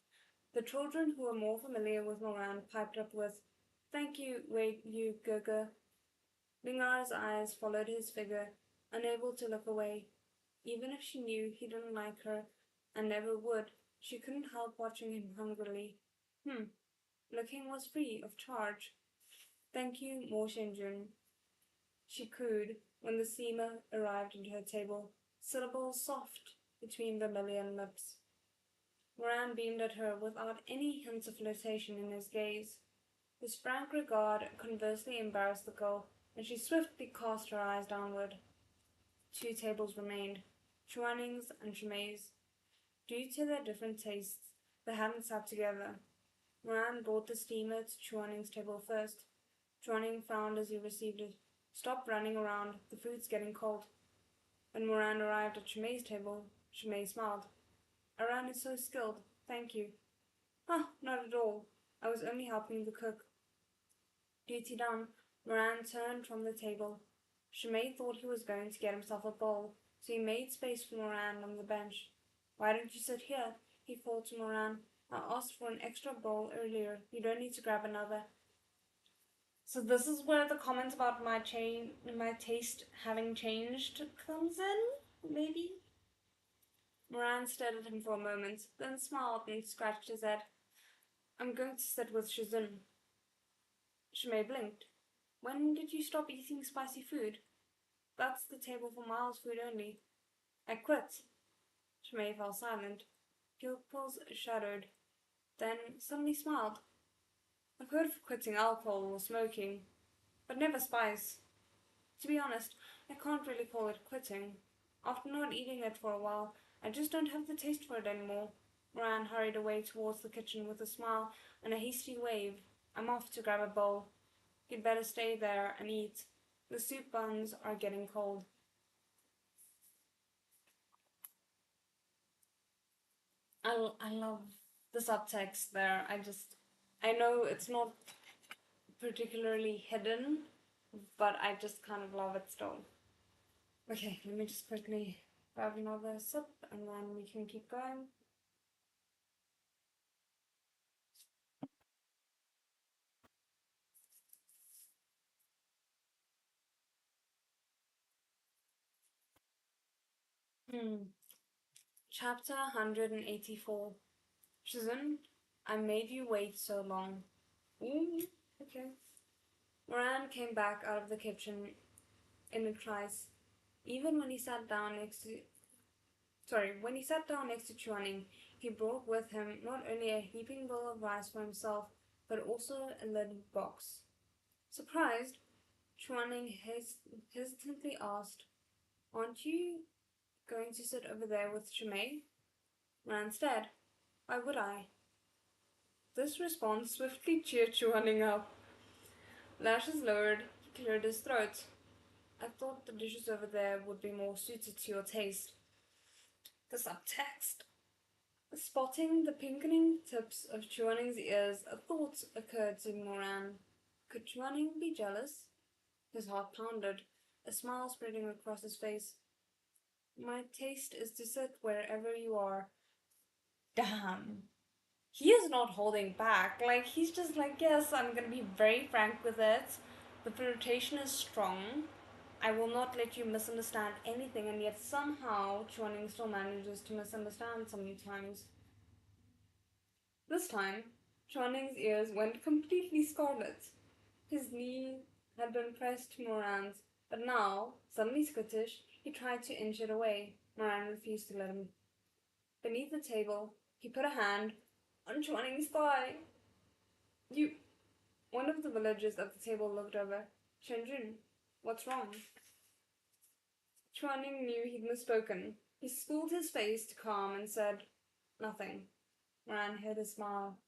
The children who were more familiar with Moran piped up with, Thank you, Wei Yu Gege. Lingar's eyes followed his figure, unable to look away. Even if she knew he didn't like her, and never would, she couldn't help watching him hungrily. Looking was free of charge. Thank you, Mo Shenjun. She cooed when the steamer arrived at her table, syllables soft between vermilion lips. Moran beamed at her without any hint of flirtation in his gaze. His frank regard conversely embarrassed the girl, and she swiftly cast her eyes downward. 2 tables remained, Chuaning's and Chimei's. Due to their different tastes, they hadn't sat together. Moran brought the steamer to Chuaning's table first. Chuaning frowned as he received it. Stop running around, the food's getting cold. When Moran arrived at Chimei's table, Chimei smiled. Aran is so skilled, thank you. Not at all. I was only helping the cook. Duty done, Moran turned from the table. Shimei thought he was going to get himself a bowl, so he made space for Moran on the bench. Why don't you sit here? He called to Moran. I asked for an extra bowl earlier. You don't need to grab another. So this is where the comment about my taste having changed comes in, maybe? Moran stared at him for a moment, then smiled and scratched his head. I'm going to sit with Shizun. Shimei blinked. When did you stop eating spicy food? That's the table for Miles' food only. I quit. Shimei fell silent. Pupils shadowed, then suddenly smiled. I've heard of quitting alcohol or smoking, but never spice. To be honest, I can't really call it quitting. After not eating it for a while, I just don't have the taste for it anymore. Moran hurried away towards the kitchen with a smile and a hasty wave. I'm off to grab a bowl. You'd better stay there and eat. The soup buns are getting cold. I love the subtext there. I know it's not particularly hidden, but I just kind of love it still. Okay, let me just quickly grab another sip and then we can keep going. Chapter 184. Shizun, I made you wait so long. Ooh, okay. Moran came back out of the kitchen in a trice. Even when he sat down next to Chuaning, he brought with him not only a heaping bowl of rice for himself, but also a lidded box. Surprised, Chuaning hesitantly asked, Aren't you going to sit over there with Shimei? Moran stared. Why would I? This response swiftly cheered Chuaning up. Lashes lowered, he cleared his throat. I thought the dishes over there would be more suited to your taste. The subtext. Spotting the pinkening tips of Chuaning's ears, a thought occurred to Moran. Could Chuaning be jealous? His heart pounded, a smile spreading across his face. My taste is to sit wherever you are. Damn. He is not holding back. He's just like, yes, I'm gonna be very frank with it. The flirtation is strong. I will not let you misunderstand anything, and yet somehow Chuaning still manages to misunderstand sometimes. This time, Chuaning's ears went completely scarlet. His knee had been pressed to Moran's, but now, suddenly skittish, he tried to inch it away. Moran refused to let him. Beneath the table, he put a hand on Chuaning's thigh. You... One of the villagers at the table looked over. Shenjun, what's wrong? Chuaning knew he'd misspoken. He schooled his face to calm and said, Nothing. Moran hid a smile.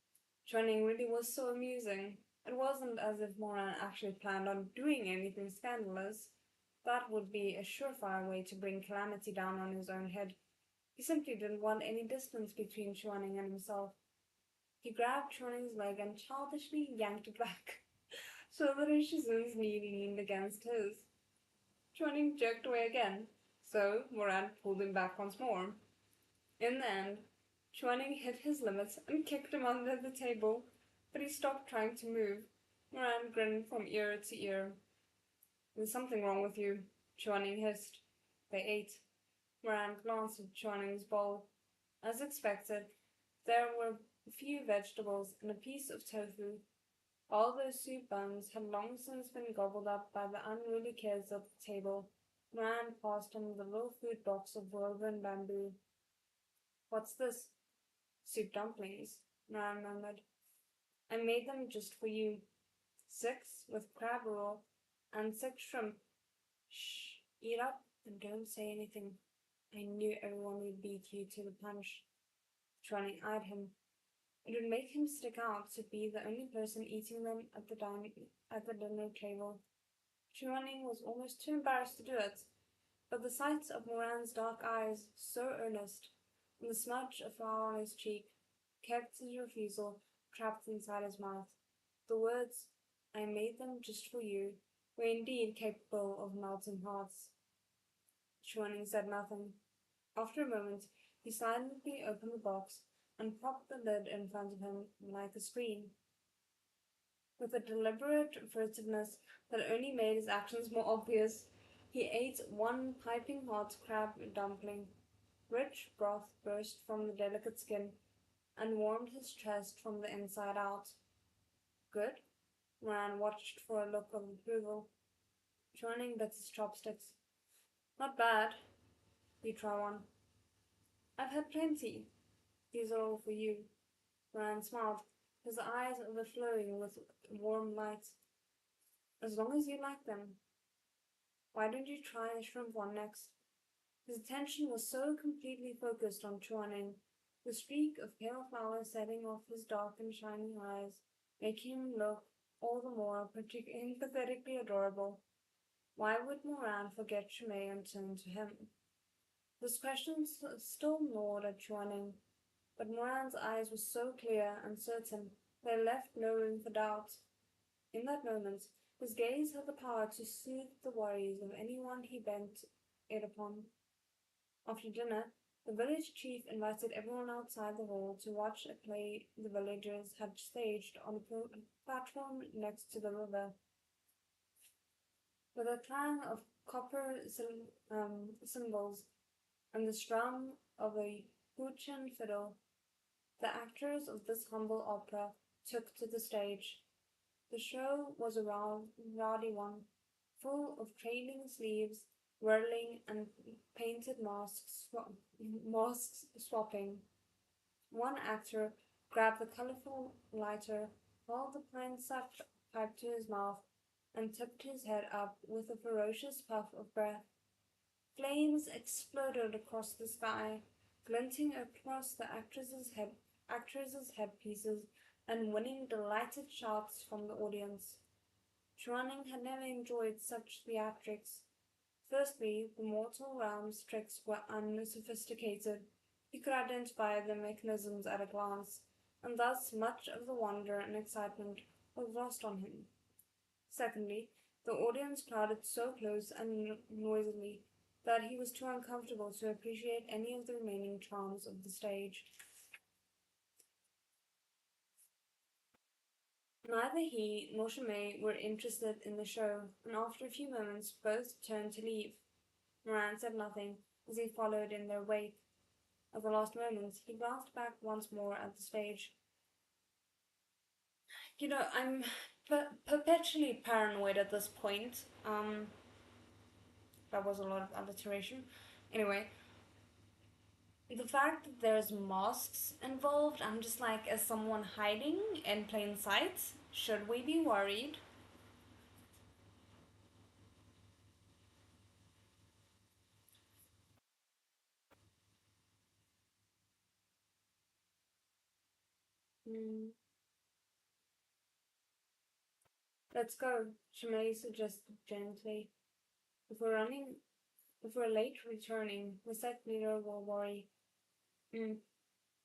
Chuaning really was so amusing. It wasn't as if Moran actually planned on doing anything scandalous. That would be a surefire way to bring calamity down on his own head. He simply didn't want any distance between Chuaning and himself. He grabbed Chuaning's leg and childishly yanked it back, so that Shizun's knee leaned against his. Chuaning jerked away again, so Moran pulled him back once more. In the end, Chuaning hit his limits and kicked him under the table, but he stopped trying to move. Moran grinned from ear to ear. There's something wrong with you, Chuaning hissed. They ate. Moran glanced at Chuaning's bowl. As expected, there were a few vegetables and a piece of tofu. All those soup buns had long since been gobbled up by the unruly kids at the table. Moran passed him the little food box of woven bamboo. What's this? Soup dumplings, Moran murmured. I made them just for you. 6 with crab roll and 6 shrimp. Shh, eat up and don't say anything. I knew everyone would beat you to the punch. Chuaning eyed him. It would make him stick out to be the only person eating them at the dinner table. Chuaning was almost too embarrassed to do it, but the sight of Moran's dark eyes, so earnest, and the smudge of flour on his cheek, kept his refusal trapped inside his mouth. The words, "I made them just for you," were indeed capable of melting hearts. Chuaning said nothing. After a moment, he silently opened the box and propped the lid in front of him like a screen. With a deliberate furtiveness that only made his actions more obvious, he ate one piping hot crab dumpling. Rich broth burst from the delicate skin and warmed his chest from the inside out. Good? Moran watched for a look of approval. Chuaning bit his chopsticks. Not bad. You try one. I've had plenty. These are all for you. Moran smiled, his eyes overflowing with warm light. As long as you like them. Why don't you try the shrimp one next? His attention was so completely focused on Chuaning, the streak of pale flower setting off his dark and shining eyes, making him look all the more pathetically adorable. Why would Moran forget Chimay and turn to him? This question still gnawed at Chuaning, but Moran's eyes were so clear and certain they left no room for doubt. In that moment, his gaze had the power to soothe the worries of anyone he bent it upon. After dinner, the village chief invited everyone outside the hall to watch a play the villagers had staged on a platform next to the river. With a clang of copper cymbals and the strum of a Huchen fiddle, the actors of this humble opera took to the stage. The show was a rowdy one, full of trailing sleeves, whirling, and painted masks swapping. One actor grabbed the colorful lighter, held the pine sap pipe to his mouth, and tipped his head up with a ferocious puff of breath. Flames exploded across the sky, glinting across the actresses' headpieces and winning delighted shouts from the audience. Chuaning had never enjoyed such theatrics. Firstly, the mortal realm's tricks were unsophisticated. He could identify the mechanisms at a glance, and thus much of the wonder and excitement was lost on him. Secondly, the audience crowded so close and noisily that he was too uncomfortable to appreciate any of the remaining charms of the stage. Neither he nor Chimay were interested in the show, and after a few moments both turned to leave. Moran said nothing as he followed in their wake. At the last moment, he glanced back once more at the stage. I'm perpetually paranoid at this point. That was a lot of alliteration. Anyway, the fact that there's masks involved, I'm just like, is someone hiding in plain sight? Should we be worried? Hmm. Let's go, Chimay suggested gently. If we're running, if we're late returning, the sect leader will worry. Hmm.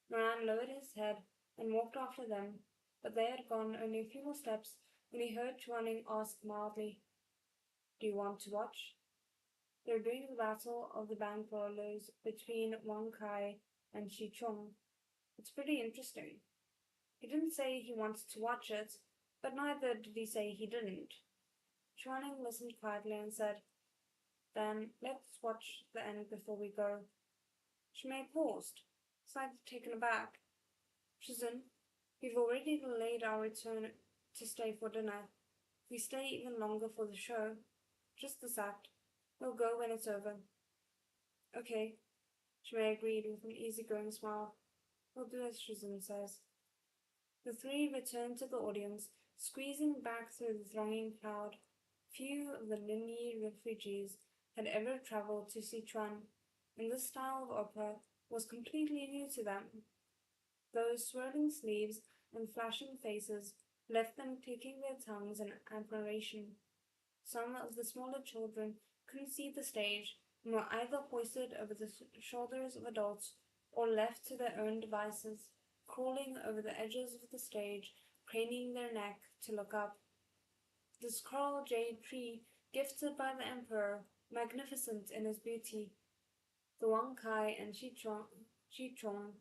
Moran lowered his head and walked after them, but they had gone only a few more steps when he heard Chuaning ask mildly, "Do you want to watch?" They're doing the battle of the bank rollers between Wang Kai and Shi Chung. It's pretty interesting. He didn't say he wanted to watch it, but neither did he say he didn't. Chuaning listened quietly and said, "Then let's watch the end before we go." Shimei paused, slightly taken aback. "Shizun, we've already delayed our return to stay for dinner. We stay even longer for the show. Just this act. We'll go when it's over." "Okay," Shimei agreed with an easygoing smile. "We'll do as Shizun says." The three returned to the audience, squeezing back through the thronging crowd. Few of the Linyi refugees had ever traveled to Sichuan, and this style of opera was completely new to them. Those swirling sleeves and flashing faces left them clicking their tongues in admiration. Some of the smaller children couldn't see the stage and were either hoisted over the shoulders of adults or left to their own devices. crawling over the edges of the stage, craning their neck to look up. This coral jade tree, gifted by the emperor, magnificent in its beauty. The Wang Kai and Shichong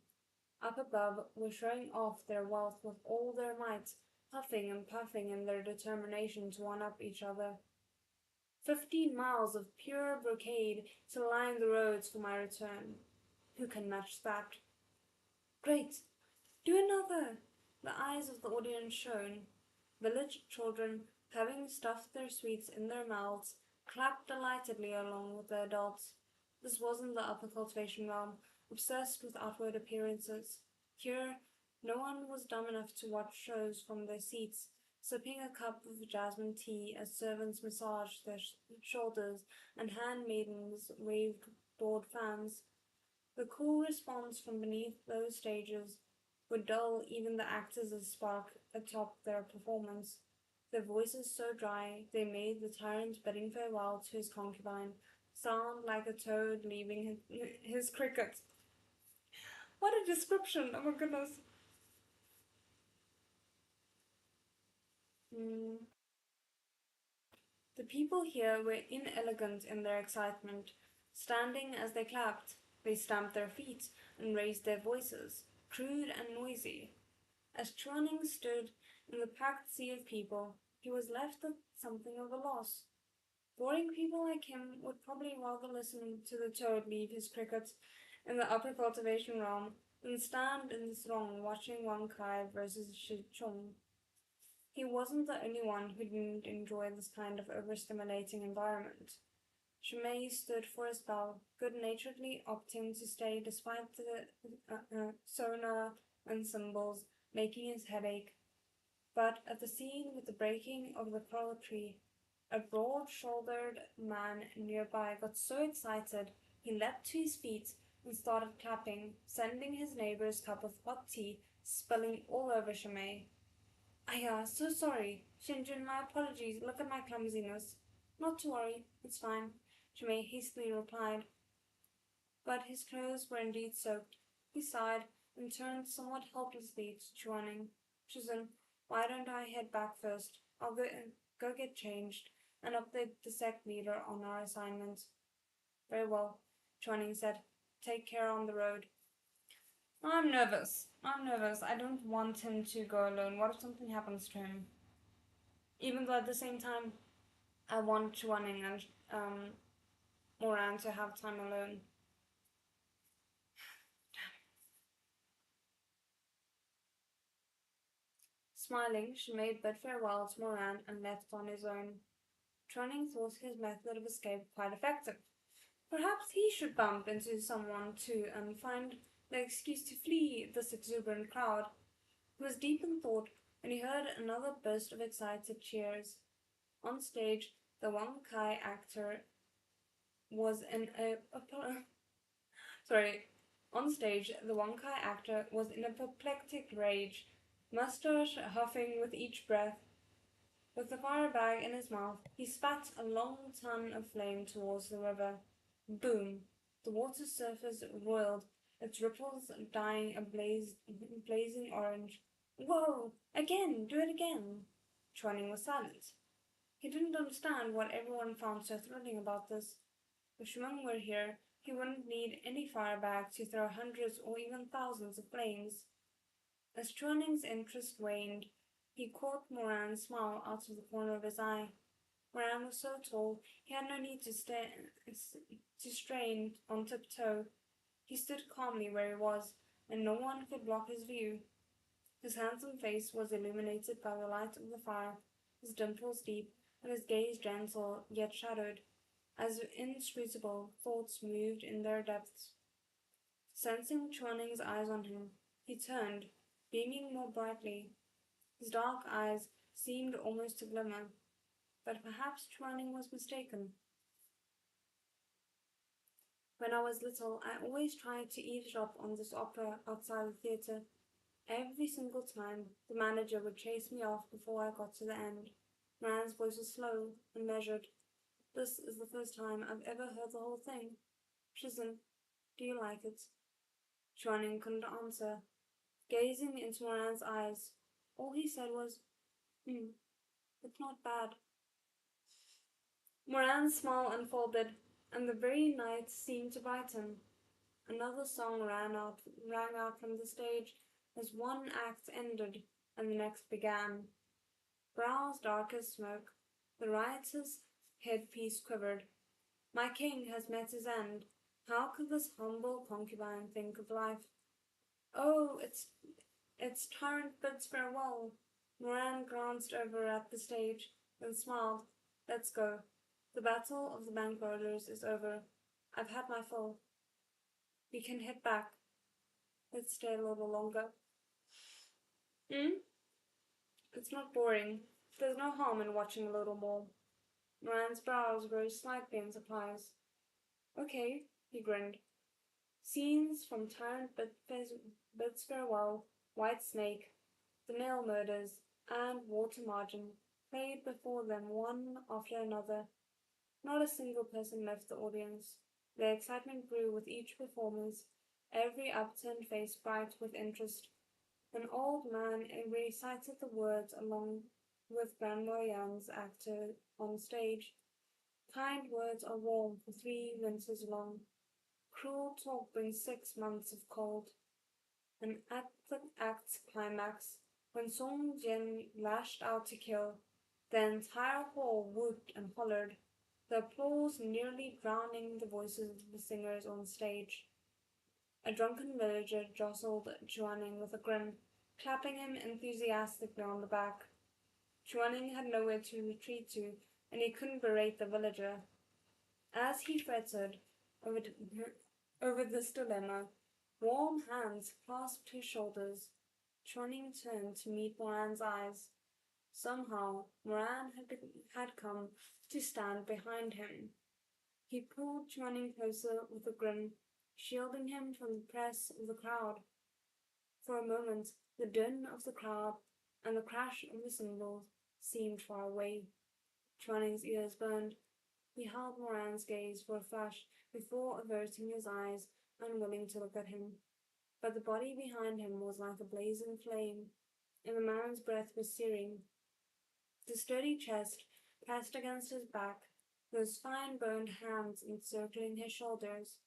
up above were showing off their wealth with all their might, puffing and puffing in their determination to one-up each other. 15 miles of pure brocade to line the roads for my return. Who can match that? Great! Do another! The eyes of the audience shone. Village children, having stuffed their sweets in their mouths, clapped delightedly along with the adults. This wasn't the upper cultivation realm, obsessed with outward appearances. Here, no one was dumb enough to watch shows from their seats, sipping a cup of jasmine tea as servants massaged their shoulders and handmaidens waved board fans. The cool response from beneath those stages would dull even the actors' spark atop their performance. Their voices so dry they made the tyrant bidding farewell to his concubine sound like a toad leaving his cricket. What a description! Oh my goodness. The people here were inelegant in their excitement. Standing as they clapped, they stamped their feet and raised their voices, crude and noisy. As Chuaning stood in the packed sea of people, he was left with something of a loss. Boring people like him would probably rather listen to the toad leave his cricket in the upper cultivation realm than stand in the throng watching Wang Kai versus Shichong. He wasn't the only one who didn't enjoy this kind of overstimulating environment. Shumei stood for a spell, good-naturedly opting to stay despite the sonar and cymbals making his head ache. But at the scene with the breaking of the coral tree, a broad-shouldered man nearby got so excited he leapt to his feet and started clapping, sending his neighbor's cup of hot tea spilling all over Shumei. So sorry. Shizun, my apologies. Look at my clumsiness. Not to worry. It's fine, Shumei hastily replied. But his clothes were indeed soaked. He sighed and turned somewhat helplessly to Chuaning. Shizun, why don't I head back first? I'll go get changed and update the sect leader on our assignment. Very well, Chuaning said. Take care on the road. I'm nervous. I don't want him to go alone. What if something happens to him? Even though at the same time, I want Chuaning and Moran to have time alone. Smiling, Shumei bid farewell to Moran and left on his own. Chuaning thought his method of escape quite effective. Perhaps he should bump into someone too and find the excuse to flee this exuberant crowd. He was deep in thought when he heard another burst of excited cheers. On stage, the Wang Kai actor was in a apoplectic rage, mustache huffing with each breath. With the fire bag in his mouth, he spat a long ton of flame towards the river. Boom! The water surface roiled, its ripples dyeing a blazing orange. Whoa! Again! Do it again! Chuaning was silent. He didn't understand what everyone found so thrilling about this. If Shimon were here, he wouldn't need any fire bag to throw hundreds or even thousands of flames. As Chuaning's interest waned, he caught Moran's smile out of the corner of his eye. Moran was so tall, he had no need to strain on tiptoe. He stood calmly where he was, and no one could block his view. His handsome face was illuminated by the light of the fire, his dimples deep, and his gaze gentle yet shadowed, as inscrutable thoughts moved in their depths. Sensing Chuaning's eyes on him, he turned, beaming more brightly. His dark eyes seemed almost to glimmer, but perhaps Chuaning was mistaken. When I was little, I always tried to eavesdrop on this opera outside the theatre. Every single time, the manager would chase me off before I got to the end. Moran's voice was slow and measured. This is the first time I've ever heard the whole thing. Shizun, do you like it? Chuaning couldn't answer. gazing into Moran's eyes. All he said was, it's not bad. Moran's smile unfolded, and the very night seemed to brighten. Another song rang out from the stage as one act ended and the next began. Brows dark as smoke, the riotous headpiece quivered. My king has met his end. How could this humble concubine think of life? Oh, it's Tyrant bids farewell. Moran glanced over at the stage, then smiled. Let's go. The battle of the bankrollers is over. I've had my fill. We can head back. Let's stay a little longer. It's not boring. There's no harm in watching a little more. Moran's brows rose slightly in surprise. Okay, he grinned. Scenes from Tyrant Bids Farewell, White Snake, The Nail Murders, and Water Margin played before them one after another. Not a single person left the audience. Their excitement grew with each performance, every upturned face bright with interest. An old man recited the words along with Grandma Young's actor on stage. Kind words are warm for 3 winters long. Cruel talk brings 6 months of cold. And at the act's climax, when Song Jian lashed out to kill, the entire hall whooped and hollered, the applause nearly drowning the voices of the singers on stage. A drunken villager jostled Chuaning with a grin, clapping him enthusiastically on the back. Chuaning had nowhere to retreat to, and he couldn't berate the villager. As he fretted over this dilemma, warm hands clasped his shoulders. Chuaning turned to meet Moran's eyes. Somehow, Moran had come to stand behind him. He pulled Chuaning closer with a grin, shielding him from the press of the crowd. For a moment, the din of the crowd and the crash of the cymbals seemed far away. Chuaning's ears burned. He held Moran's gaze for a flash before averting his eyes, unwilling to look at him. But the body behind him was like a blazing flame, and the man's breath was searing. The sturdy chest pressed against his back, those fine-boned hands encircling his shoulders.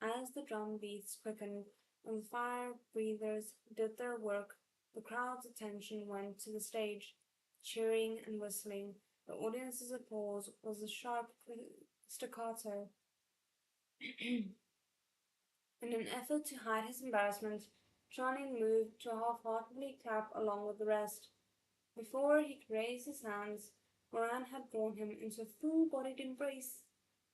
As the drum beats quickened and the fire breathers did their work, the crowd's attention went to the stage, cheering and whistling. The audience's applause was a sharp staccato. In an effort to hide his embarrassment, Chuaning moved to half-heartedly clap along with the rest. Before he could raise his hands, Moran had drawn him into a full-bodied embrace.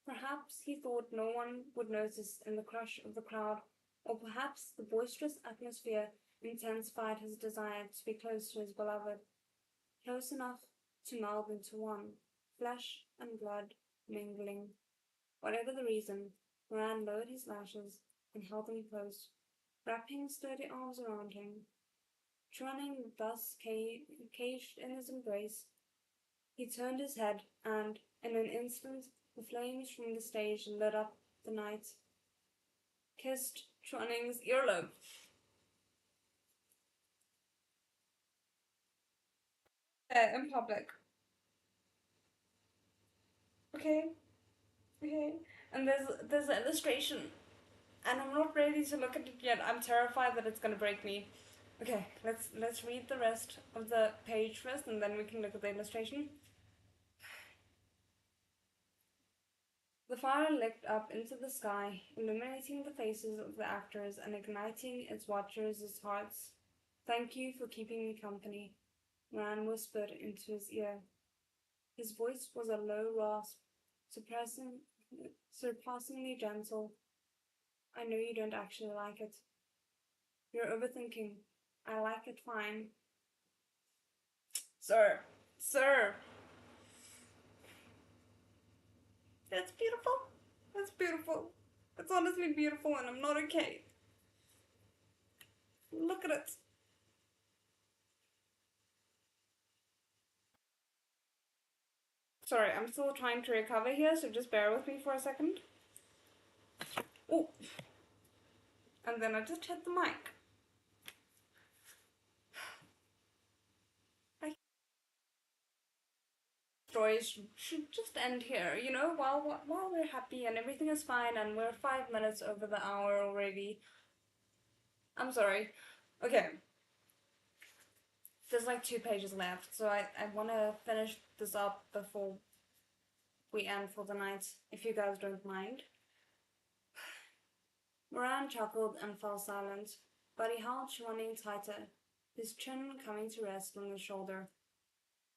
Perhaps he thought no one would notice in the crush of the crowd, or perhaps the boisterous atmosphere intensified his desire to be close to his beloved, close enough to meld into one, flesh and blood mingling. Whatever the reason, Moran lowered his lashes and held him close, wrapping sturdy arms around him. Chuaning thus caged in his embrace, he turned his head, and, in an instant, the flames from the stage lit up the night. Kissed Chuaning's earlobe. In public. Okay? Okay? And there's an illustration. And I'm not ready to look at it yet. I'm terrified that it's gonna break me. Okay, let's read the rest of the page first, and then we can look at the illustration. The fire licked up into the sky, illuminating the faces of the actors and igniting its watchers' hearts. Thank you for keeping me company, Moran whispered into his ear. His voice was a low rasp, surpassingly gentle. I know you don't actually like it. You're overthinking. I like it fine. Sir. That's beautiful. That's beautiful. It's honestly beautiful, and I'm not okay. Look at it. Sorry, I'm still trying to recover here, so just bear with me for a second. Oh! And then I just hit the mic. stories should just end here, you know, while we're happy and everything is fine and we're 5 minutes over the hour already. I'm sorry. Okay. There's like 2 pages left, so I want to finish this up before we end for the night, if you guys don't mind. Moran chuckled and fell silent, but he held Chuaning tighter, his chin coming to rest on his shoulder.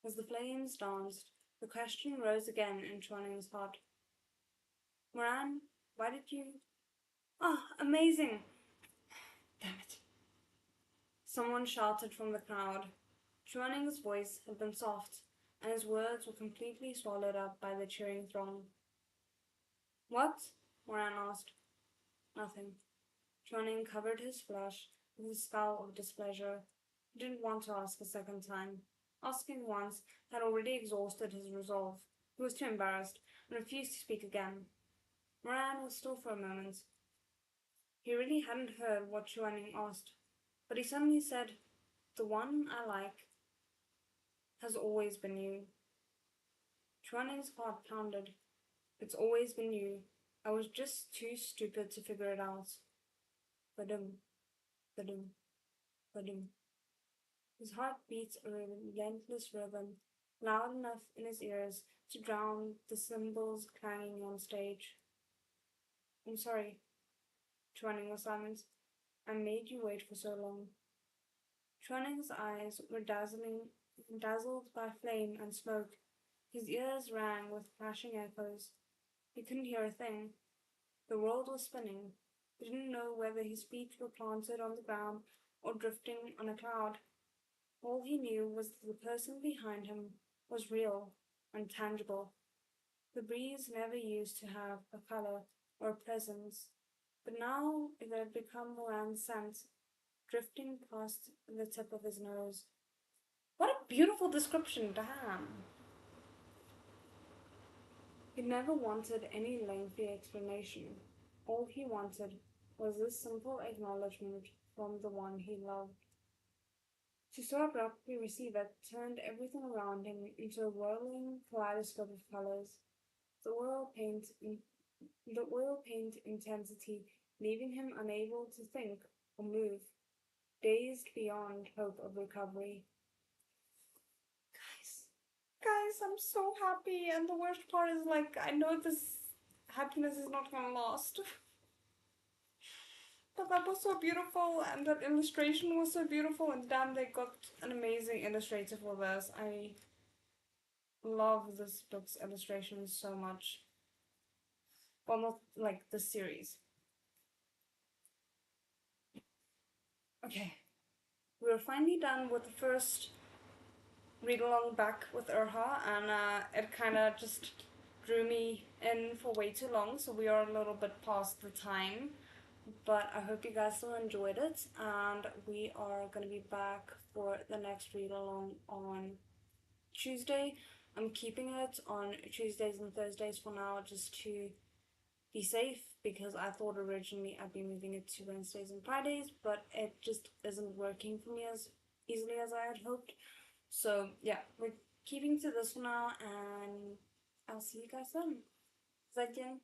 As the flames danced, the question rose again in Chuaning's heart. Moran, why did you... Ah, amazing! Damn it. Someone shouted from the crowd. Chuaning's voice had been soft, and his words were completely swallowed up by the cheering throng. What? Moran asked. Nothing. Chuaning covered his flush with a scowl of displeasure. He didn't want to ask a second time. Asking once had already exhausted his resolve. He was too embarrassed, and refused to speak again. Moran was still for a moment. He really hadn't heard what Chuaning asked, but he suddenly said, "The one I like has always been you." Chuaning's heart pounded. It's always been you. I was just too stupid to figure it out. Ba-dum, ba-dum, ba-dum. His heart beat a relentless rhythm, loud enough in his ears to drown the cymbals clanging on stage. I'm sorry. Chuaning was silent. I made you wait for so long. Chuaning's eyes were dazzled by flame and smoke. His ears rang with crashing echoes. He couldn't hear a thing. The world was spinning. He didn't know whether his feet were planted on the ground or drifting on a cloud. All he knew was that the person behind him was real and tangible. The breeze never used to have a color or a presence, but now it had become Moran's scent, drifting past the tip of his nose. What a beautiful description, damn! He never wanted any lengthy explanation. All he wanted was this simple acknowledgement from the one he loved. To so abruptly receive it turned everything around him into a whirling kaleidoscope of colors. The oil paint intensity leaving him unable to think or move, dazed beyond hope of recovery. Guys, I'm so happy, and the worst part is, like, I know this happiness is not gonna last. But that was so beautiful, and that illustration was so beautiful, and damn, they got an amazing illustrator for this. I love this book's illustrations so much. Well, not like this series. Okay, we were finally done with the first read along back with READALONG, and it kind of just drew me in for way too long, so we are a little bit past the time. But I hope you guys still enjoyed it, and we are going to be back for the next read along on Tuesday. I'm keeping it on Tuesdays and Thursdays for now, just to be safe, because I thought originally I'd be moving it to Wednesdays and Fridays, but it just isn't working for me as easily as I had hoped. So yeah, we're keeping to this for now, and I'll see you guys then. 再见。